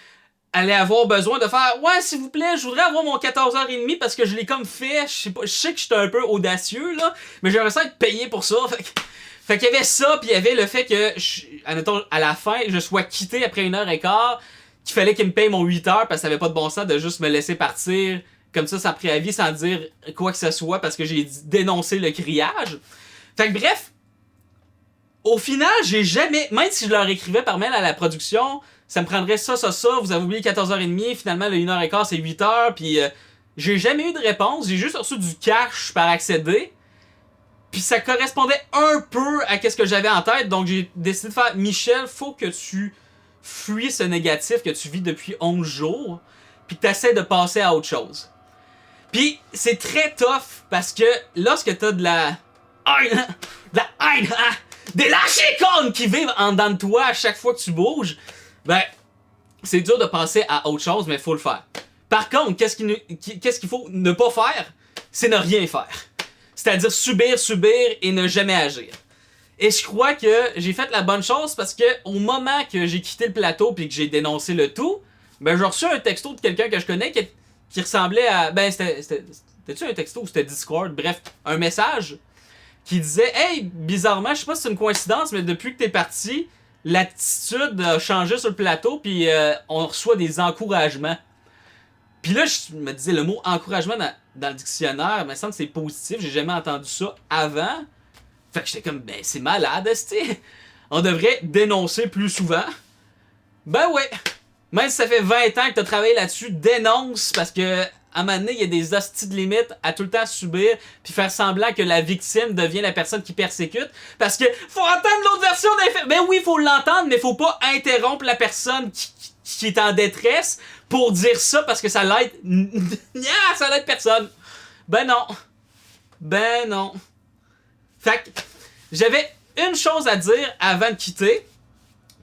allait avoir besoin de faire « Ouais, s'il vous plaît, je voudrais avoir mon 14h30 parce que je l'ai comme fait. Je sais que j'étais un peu audacieux, là, mais j'aimerais ça être payé pour ça. » Fait qu'il y avait ça, puis il y avait le fait que, admettons, à la fin, je sois quitté après 1h15, qu'il fallait qu'il me paye mon 8 heures parce que ça avait pas de bon sens de juste me laisser partir comme ça sans préavis, sans dire quoi que ce soit parce que j'ai dénoncé le criage. Fait que bref, au final, j'ai jamais, même si je leur écrivais par mail à la production, ça me prendrait ça, vous avez oublié 14h30, finalement le 1h15 c'est 8h, puis j'ai jamais eu de réponse, j'ai juste reçu du cash par accéder, puis ça correspondait un peu à ce que j'avais en tête, donc j'ai décidé de faire « Michel, faut que tu fuis ce négatif que tu vis depuis 11 jours, puis que tu essaies de passer à autre chose. » Puis c'est très tough, parce que lorsque t'as de la haine, des lâchers-cônes qui vivent en dedans de toi à chaque fois que tu bouges, ben, c'est dur de penser à autre chose, mais il faut le faire. Par contre, qu'est-ce qu'il faut ne pas faire? C'est ne rien faire. C'est-à-dire subir et ne jamais agir. Et je crois que j'ai fait la bonne chose parce que au moment que j'ai quitté le plateau puis que j'ai dénoncé le tout, ben j'ai reçu un texto de quelqu'un que je connais qui ressemblait à... Ben, c'était-tu un texto ou c'était Discord? Bref, un message qui disait « Hey, bizarrement, je sais pas si c'est une coïncidence, mais depuis que t'es parti, l'attitude a changé sur le plateau, puis on reçoit des encouragements. » Puis là, je me disais, le mot « encouragement » dans le dictionnaire, il me semble que c'est positif, j'ai jamais entendu ça avant. Fait que j'étais comme, ben c'est malade, c'ti. On devrait dénoncer plus souvent. Ben ouais, même si ça fait 20 ans que t'as travaillé là-dessus, dénonce, parce que à un moment donné, il y a des hosties de limites à tout le temps subir, puis faire semblant que la victime devient la personne qui persécute, parce que faut entendre l'autre version des faits. Ben oui, faut l'entendre, mais faut pas interrompre la personne qui est en détresse pour dire ça, parce que ça l'aide... ça l'aide personne. Ben non. Ben non. Fait que j'avais une chose à dire avant de quitter,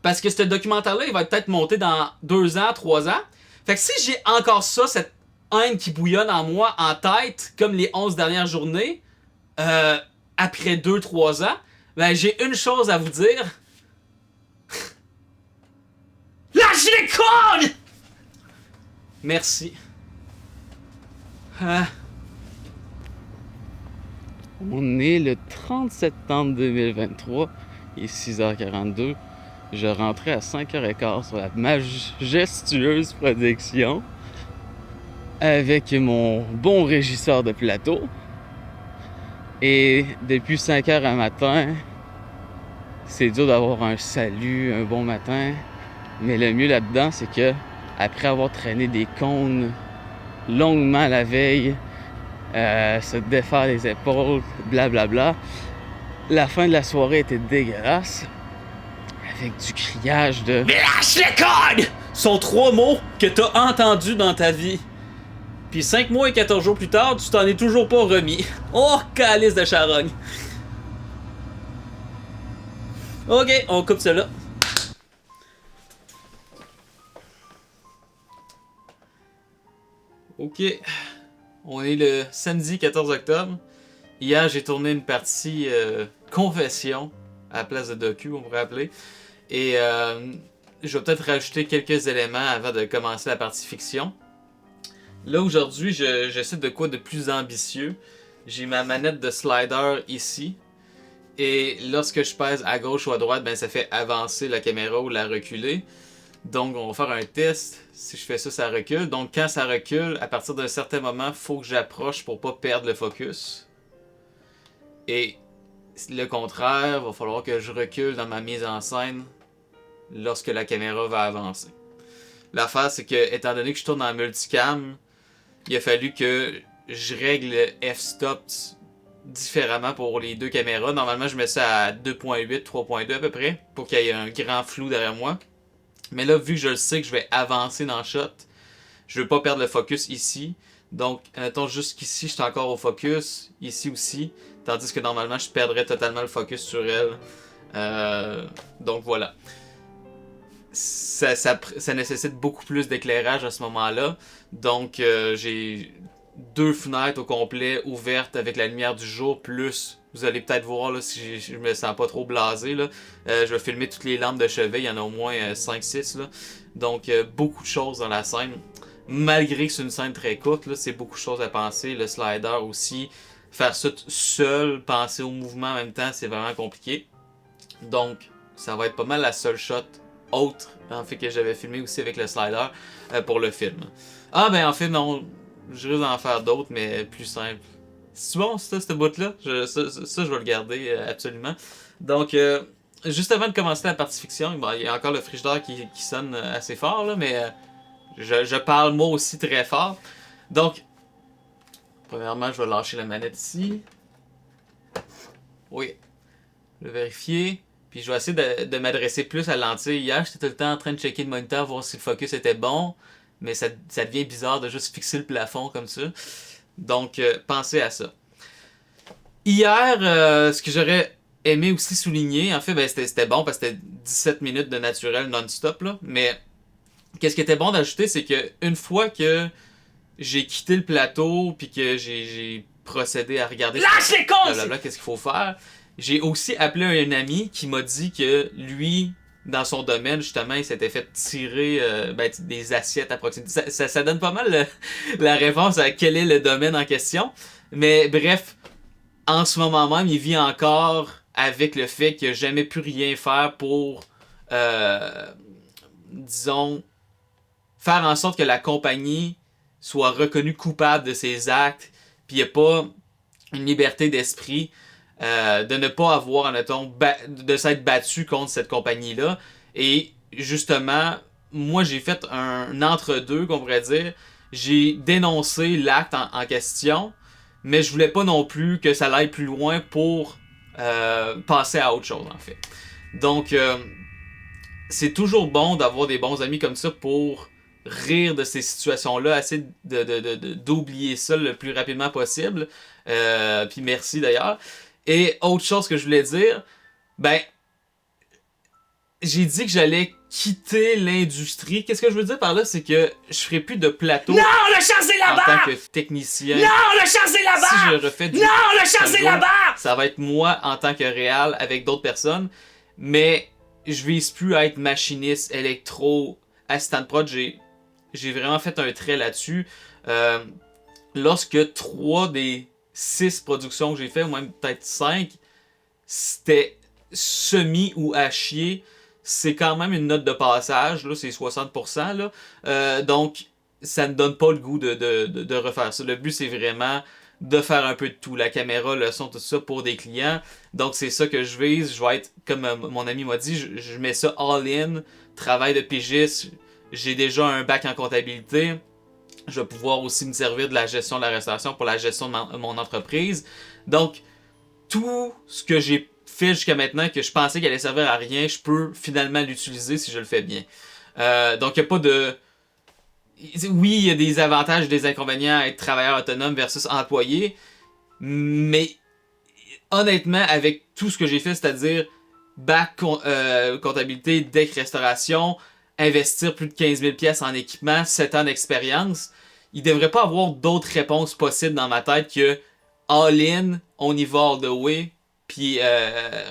parce que ce documentaire-là, il va peut-être monter dans 2 ans, 3 ans. Fait que si j'ai encore ça, cette haine qui bouillonne en moi, en tête, comme les 11 dernières journées, après 2-3 ans, ben j'ai une chose à vous dire. Lâche les cônes! Merci. On est le 30 septembre 2023, il est 6h42. Je rentrais à 5h15 sur la majestueuse production avec mon bon régisseur de plateau. Et depuis 5h un matin, c'est dur d'avoir un salut, un bon matin. Mais le mieux là-dedans, c'est que après avoir traîné des cônes longuement la veille, se défaire les épaules, blablabla. La fin de la soirée était dégueulasse. Avec du criage de... Mais lâche les codes! Sont 3 mots que t'as entendus dans ta vie. Puis 5 mois et 14 jours plus tard, tu t'en es toujours pas remis. Oh, calice de charogne. Ok, on coupe cela. Ok. On est le samedi 14 octobre. Hier, j'ai tourné une partie confession à la place de docu, on pourrait appeler. Et je vais peut-être rajouter quelques éléments avant de commencer la partie fiction. Là, aujourd'hui, j'essaie de quoi de plus ambitieux. J'ai ma manette de slider ici. Et lorsque je pèse à gauche ou à droite, ben ça fait avancer la caméra ou la reculer. Donc, on va faire un test. Si je fais ça, ça recule. Donc, quand ça recule, à partir d'un certain moment, il faut que j'approche pour pas perdre le focus. Et le contraire, il va falloir que je recule dans ma mise en scène lorsque la caméra va avancer. L'affaire, c'est que, étant donné que je tourne en multicam, il a fallu que je règle le f-stop différemment pour les 2 caméras. Normalement, je mets ça à 2.8, 3.2 à peu près, pour qu'il y ait un grand flou derrière moi. Mais là, vu que je le sais que je vais avancer dans le shot, je veux pas perdre le focus ici. Donc, mettons jusqu'ici, je suis encore au focus, ici aussi. Tandis que normalement, je perdrais totalement le focus sur elle. Donc voilà. Ça nécessite beaucoup plus d'éclairage à ce moment-là. Donc, j'ai 2 fenêtres au complet ouvertes avec la lumière du jour, plus Vous allez peut-être voir là, si je me sens pas trop blasé. Là. Je vais filmer toutes les lampes de chevet. Il y en a au moins 5-6. Donc, beaucoup de choses dans la scène. Malgré que c'est une scène très courte, là, c'est beaucoup de choses à penser. Le slider aussi. Faire ça seul, penser au mouvement en même temps, c'est vraiment compliqué. Donc, ça va être pas mal la seule shot autre, en fait, que j'avais filmé aussi avec le slider pour le film. Ah, ben en fait, non. Je risque d'en faire d'autres, mais plus simple. C'est bon, ça, ce bout-là? Ça, je vais le garder absolument. Donc, juste avant de commencer la partie fiction, bon, il y a encore le frigidaire qui sonne assez fort, là, mais je parle moi aussi très fort. Donc, premièrement, je vais lâcher la manette ici. Oui. Je vais vérifier. Puis je vais essayer de m'adresser plus à la lentille. Hier, j'étais tout le temps en train de checker le moniteur, voir si le focus était bon. Mais ça devient bizarre de juste fixer le plafond comme ça. Donc, pensez à ça. Hier, ce que j'aurais aimé aussi souligner, en fait, ben, c'était bon parce que c'était 17 minutes de naturel non-stop. Là, mais qu'est-ce qui était bon d'ajouter, c'est que une fois que j'ai quitté le plateau puis que j'ai procédé à regarder... Lâche les cons! Qu'est-ce qu'il faut faire? J'ai aussi appelé un ami qui m'a dit que lui... Dans son domaine, justement, il s'était fait tirer des assiettes à proximité. Ça donne pas mal la réponse à quel est le domaine en question. Mais bref, en ce moment même, il vit encore avec le fait qu'il n'a jamais pu rien faire pour, disons, faire en sorte que la compagnie soit reconnue coupable de ses actes, puis il n'y a pas une liberté d'esprit. De ne pas avoir, admettons, de s'être battu contre cette compagnie-là. Et justement, moi j'ai fait un entre-deux, qu'on pourrait dire. J'ai dénoncé l'acte en question, mais je voulais pas non plus que ça aille plus loin pour passer à autre chose, en fait. Donc, c'est toujours bon d'avoir des bons amis comme ça pour rire de ces situations-là, essayer d'oublier ça le plus rapidement possible. Puis merci d'ailleurs. Et autre chose que je voulais dire, ben, j'ai dit que j'allais quitter l'industrie. Qu'est-ce que je veux dire par là, c'est que je ferai plus de plateau. Non, le champ c'est là-bas! En tant que technicien. Non, le champ c'est là-bas! Si je refais du... Non, le champ c'est là-bas! Ça va être moi en tant que réal avec d'autres personnes. Mais je vise plus à être machiniste, électro, assistant de prod. J'ai vraiment fait un trait là-dessus. Lorsque 3 des 6 productions que j'ai fait, ou même peut-être 5, c'était semi ou à chier, c'est quand même une note de passage, là, c'est 60%, là. Donc, ça ne donne pas le goût de refaire ça. Le but, c'est vraiment de faire un peu de tout, la caméra, le son, tout ça, pour des clients. Donc, c'est ça que je vise. Je vais être, comme mon ami m'a dit, je mets ça all-in, travail de pigiste. J'ai déjà un bac en comptabilité. Je vais pouvoir aussi me servir de la gestion de la restauration pour la gestion de mon entreprise. Donc, tout ce que j'ai fait jusqu'à maintenant, que je pensais qu'il allait servir à rien, je peux finalement l'utiliser si je le fais bien. Donc, il n'y a pas de... Oui, il y a des avantages et des inconvénients à être travailleur autonome versus employé, mais honnêtement, avec tout ce que j'ai fait, c'est-à-dire bac comptabilité, deck restauration, investir plus de 15 000 pièces en équipement, 7 ans d'expérience, il devrait pas avoir d'autres réponses possibles dans ma tête que all-in, on y va all the way, puis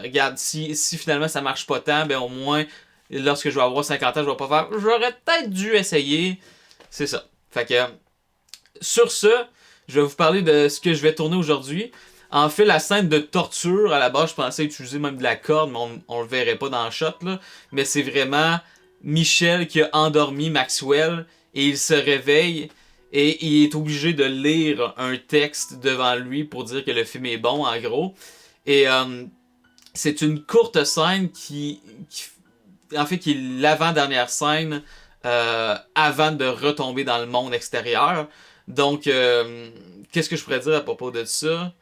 regarde, si finalement ça marche pas tant, ben au moins, lorsque je vais avoir 50 ans, je vais pas faire, j'aurais peut-être dû essayer, c'est ça. Fait que, sur ce, je vais vous parler de ce que je vais tourner aujourd'hui. En fait, la scène de torture, à la base, je pensais utiliser même de la corde, mais on le verrait pas dans le shot, là. Mais c'est vraiment Michel qui a endormi Maxwell et il se réveille et il est obligé de lire un texte devant lui pour dire que le film est bon, en gros. Et c'est une courte scène qui en fait, qui est l'avant-dernière scène avant de retomber dans le monde extérieur. Donc, qu'est-ce que je pourrais dire à propos de ça?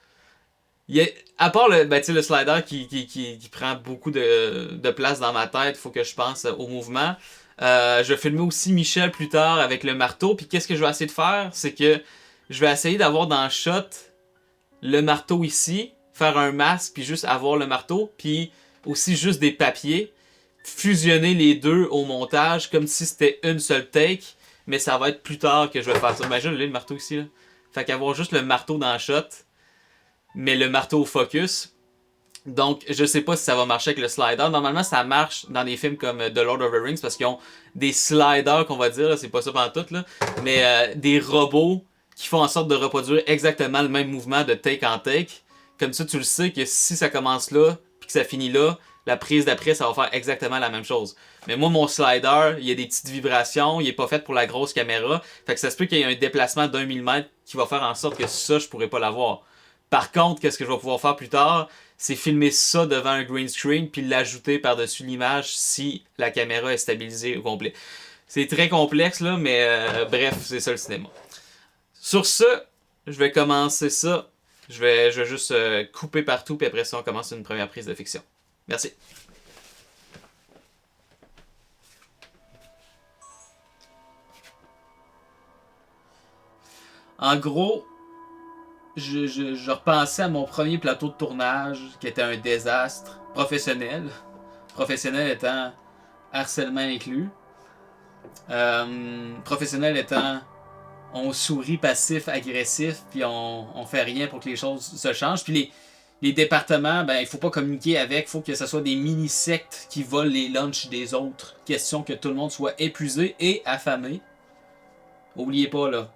À part le slider qui prend beaucoup de place dans ma tête, il faut que je pense au mouvement. Je vais filmer aussi Michel plus tard avec le marteau. Puis qu'est-ce que je vais essayer de faire? C'est que je vais essayer d'avoir dans le shot le marteau ici, faire un masque, puis juste avoir le marteau, puis aussi juste des papiers. Fusionner les deux au montage comme si c'était une seule take. Mais ça va être plus tard que je vais faire ça. Imagine le marteau ici, là. Fait qu'avoir juste le marteau dans le shot. mais le marteau focus. Donc, je sais pas si ça va marcher avec le slider. Normalement, ça marche dans des films comme The Lord of the Rings parce qu'ils ont des sliders, qu'on va dire, là, c'est pas ça pantoute, là, mais des robots qui font en sorte de reproduire exactement le même mouvement de take en take. Comme ça, tu le sais que si ça commence là, puis que ça finit là, la prise d'après, ça va faire exactement la même chose. Mais moi, mon slider, il y a des petites vibrations, il est pas fait pour la grosse caméra. Fait que ça se peut qu'il y ait un déplacement d'1 millimètre qui va faire en sorte que ça, je pourrais pas l'avoir. Par contre, qu'est-ce que je vais pouvoir faire plus tard? C'est filmer ça devant un green screen puis l'ajouter par-dessus l'image si la caméra est stabilisée au complet. C'est très complexe là, mais bref, c'est ça le cinéma. Sur ce, je vais commencer ça. Je vais juste couper partout puis après ça on commence une première prise de fiction. Merci. En gros, je repensais à mon premier plateau de tournage qui était un désastre professionnel. Professionnel étant harcèlement inclus. Professionnel étant on sourit passif-agressif puis on fait rien pour que les choses se changent. Puis les départements, ben il faut pas communiquer avec, il faut que ce soit des mini-sectes qui volent les lunchs des autres. Question que tout le monde soit épuisé et affamé. Oubliez pas là,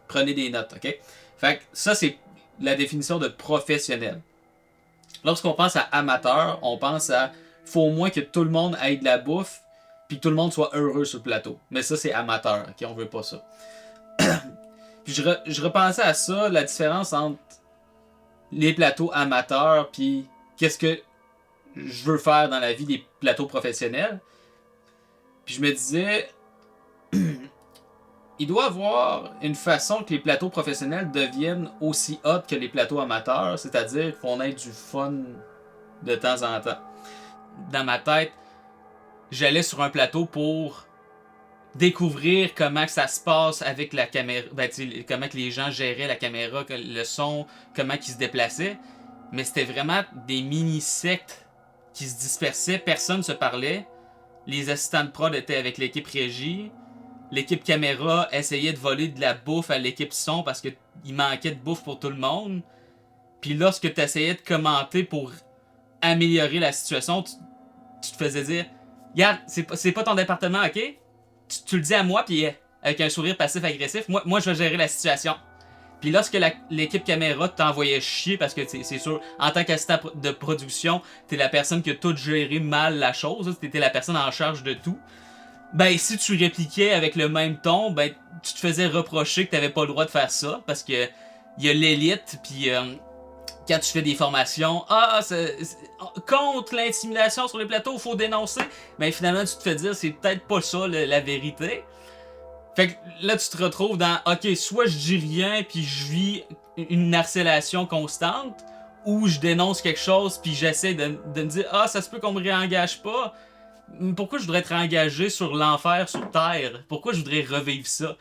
prenez des notes, ok? Fait que ça, c'est la définition de professionnel. Lorsqu'on pense à amateur, on pense à faut au moins que tout le monde ait de la bouffe puis que tout le monde soit heureux sur le plateau. Mais ça, c'est amateur, ok? On veut pas ça. Puis je repensais à ça, la différence entre les plateaux amateurs puis qu'est-ce que je veux faire dans la vie des plateaux professionnels. Puis je me disais... il doit y avoir une façon que les plateaux professionnels deviennent aussi hot que les plateaux amateurs, c'est-à-dire qu'on ait du fun de temps en temps. Dans ma tête, j'allais sur un plateau pour découvrir comment que ça se passe avec la caméra, comment que les gens géraient la caméra, le son, comment ils se déplaçaient. Mais c'était vraiment des mini-sectes qui se dispersaient, personne ne se parlait. Les assistants de prod étaient avec l'équipe régie. L'équipe caméra essayait de voler de la bouffe à l'équipe son parce qu'il manquait de bouffe pour tout le monde. Puis lorsque tu essayais de commenter pour améliorer la situation, tu te faisais dire « Regarde, c'est pas ton département, ok? Tu le dis à moi, puis avec un sourire passif-agressif, moi je vais gérer la situation. » Puis lorsque l'équipe caméra t'envoyait chier, parce que c'est sûr, en tant qu'assistant de production, t'es la personne qui a tout géré mal la chose, t'étais la personne en charge de tout. Ben, si tu répliquais avec le même ton, ben, tu te faisais reprocher que t'avais pas le droit de faire ça, parce que y a l'élite, puis quand tu fais des formations, contre l'intimidation sur les plateaux, faut dénoncer, ben finalement tu te fais dire c'est peut-être pas ça la vérité. Fait que là tu te retrouves dans, ok, soit je dis rien puis je vis une harcélation constante, ou je dénonce quelque chose puis j'essaie de me dire, ça se peut qu'on me réengage pas. Pourquoi je voudrais être engagé sur l'enfer sur Terre? Pourquoi je voudrais revivre ça?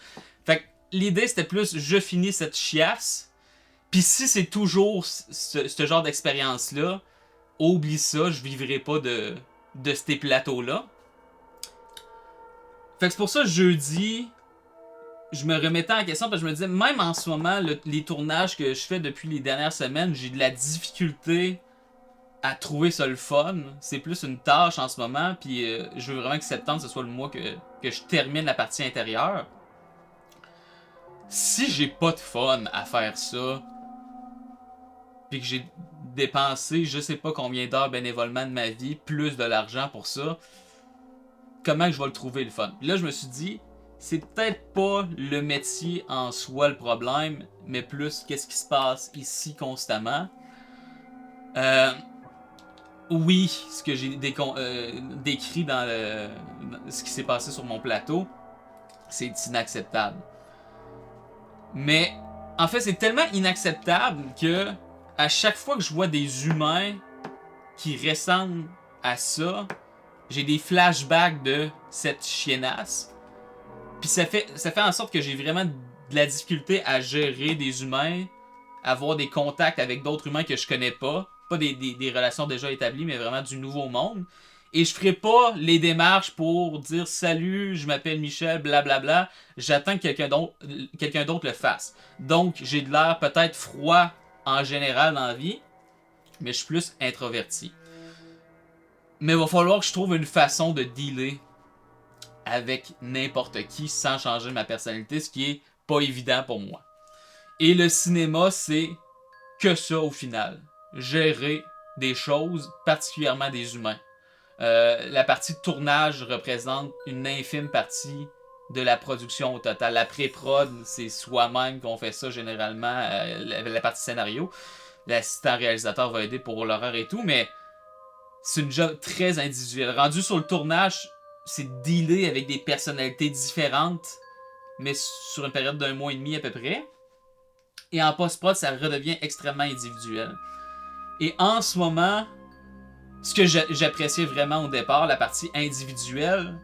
Fait que l'idée c'était plus, je finis cette chiasse, pis si c'est toujours ce genre d'expérience-là, oublie ça, je vivrai pas de ces plateaux-là. Fait que c'est pour ça, jeudi, je me remettais en question, parce que je me disais, même en ce moment, les tournages que je fais depuis les dernières semaines, j'ai de la difficulté à trouver ça le fun. C'est plus une tâche en ce moment, puis je veux vraiment que septembre, ce soit le mois que je termine la partie intérieure. Si j'ai pas de fun à faire ça, puis que j'ai dépensé je sais pas combien d'heures bénévolement de ma vie, plus de l'argent pour ça, comment je vais le trouver le fun? Puis là, je me suis dit, c'est peut-être pas le métier en soi le problème, mais plus qu'est-ce qui se passe ici constamment. Oui, ce que j'ai décrit dans ce qui s'est passé sur mon plateau, c'est inacceptable. Mais, en fait, c'est tellement inacceptable que à chaque fois que je vois des humains qui ressemblent à ça, j'ai des flashbacks de cette chiennasse. Puis ça fait en sorte que j'ai vraiment de la difficulté à gérer des humains, avoir des contacts avec d'autres humains que je connais pas des relations déjà établies, mais vraiment du nouveau monde. Et je ferai pas les démarches pour dire salut, je m'appelle Michel, blablabla. J'attends que quelqu'un d'autre le fasse. Donc j'ai de l'air peut-être froid en général dans la vie, mais je suis plus introverti. Mais il va falloir que je trouve une façon de dealer avec n'importe qui sans changer ma personnalité, ce qui est pas évident pour moi. Et le cinéma, c'est que ça au final. Gérer des choses, particulièrement des humains. La partie de tournage représente une infime partie de la production au total. La pré-prod, c'est soi-même qu'on fait ça généralement, la partie scénario. L'assistant réalisateur va aider pour l'horreur et tout, mais c'est une job très individuelle. Rendu sur le tournage, c'est dealer avec des personnalités différentes, mais sur une période d'1 mois et demi à peu près. Et en post-prod, ça redevient extrêmement individuel. Et en ce moment, ce que j'appréciais vraiment au départ, la partie individuelle,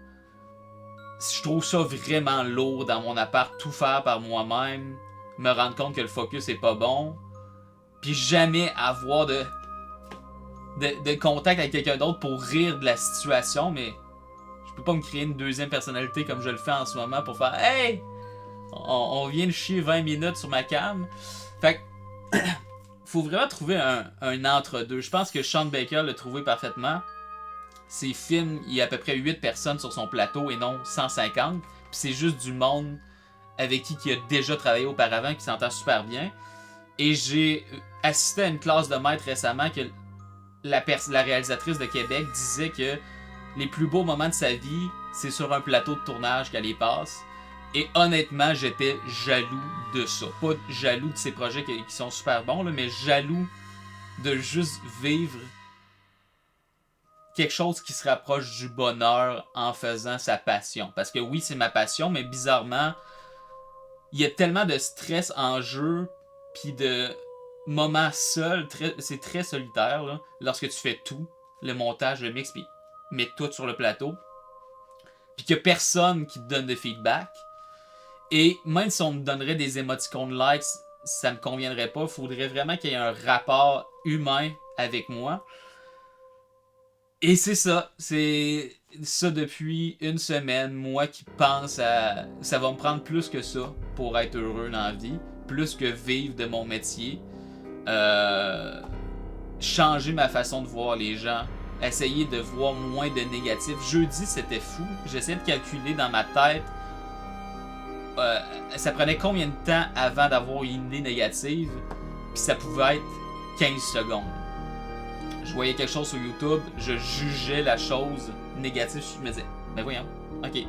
je trouve ça vraiment lourd dans mon appart, tout faire par moi-même, me rendre compte que le focus est pas bon, puis jamais avoir de contact avec quelqu'un d'autre pour rire de la situation, mais je peux pas me créer une deuxième personnalité comme je le fais en ce moment pour faire « Hey! On vient de chier 20 minutes sur ma cam. » Fait que faut vraiment trouver un entre-deux. Je pense que Sean Baker l'a trouvé parfaitement. Ses films, il y a à peu près 8 personnes sur son plateau et non 150. Puis c'est juste du monde avec qui il a déjà travaillé auparavant, qui s'entend super bien. Et j'ai assisté à une classe de maître récemment que la réalisatrice de Québec disait que les plus beaux moments de sa vie, c'est sur un plateau de tournage qu'elle les passe. Et honnêtement, j'étais jaloux de ça. Pas jaloux de ces projets qui sont super bons, là, mais jaloux de juste vivre quelque chose qui se rapproche du bonheur en faisant sa passion. Parce que oui, c'est ma passion, mais bizarrement, il y a tellement de stress en jeu, puis de moments seuls, c'est très solitaire, là, lorsque tu fais tout, le montage, le mix, puis mettre tout sur le plateau, puis qu'il n'y a personne qui te donne de feedback. Et même si on me donnerait des émoticônes likes, ça me conviendrait pas. Il faudrait vraiment qu'il y ait un rapport humain avec moi. Et c'est ça. C'est ça depuis une semaine. Moi qui pense à... Ça va me prendre plus que ça pour être heureux dans la vie. Plus que vivre de mon métier. Changer ma façon de voir les gens. Essayer de voir moins de négatifs. Jeudi, c'était fou. J'essayais de calculer dans ma tête... ça prenait combien de temps avant d'avoir une idée négative, puis ça pouvait être 15 secondes. Je voyais quelque chose sur YouTube, je jugeais la chose négative, je me disais, mais voyons, ok,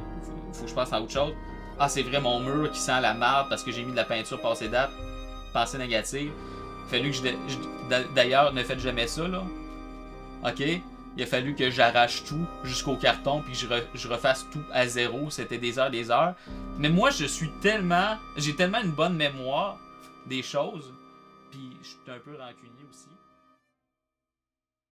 faut que je passe à autre chose. Ah, c'est vrai, mon mur qui sent la marde parce que j'ai mis de la peinture passée date, pensée négative. Fallu que d'ailleurs, ne faites jamais ça, là. Ok? Il a fallu que j'arrache tout jusqu'au carton puis que je refasse tout à zéro. C'était des heures. Mais moi, j'ai tellement une bonne mémoire des choses. Puis je suis un peu rancunier aussi.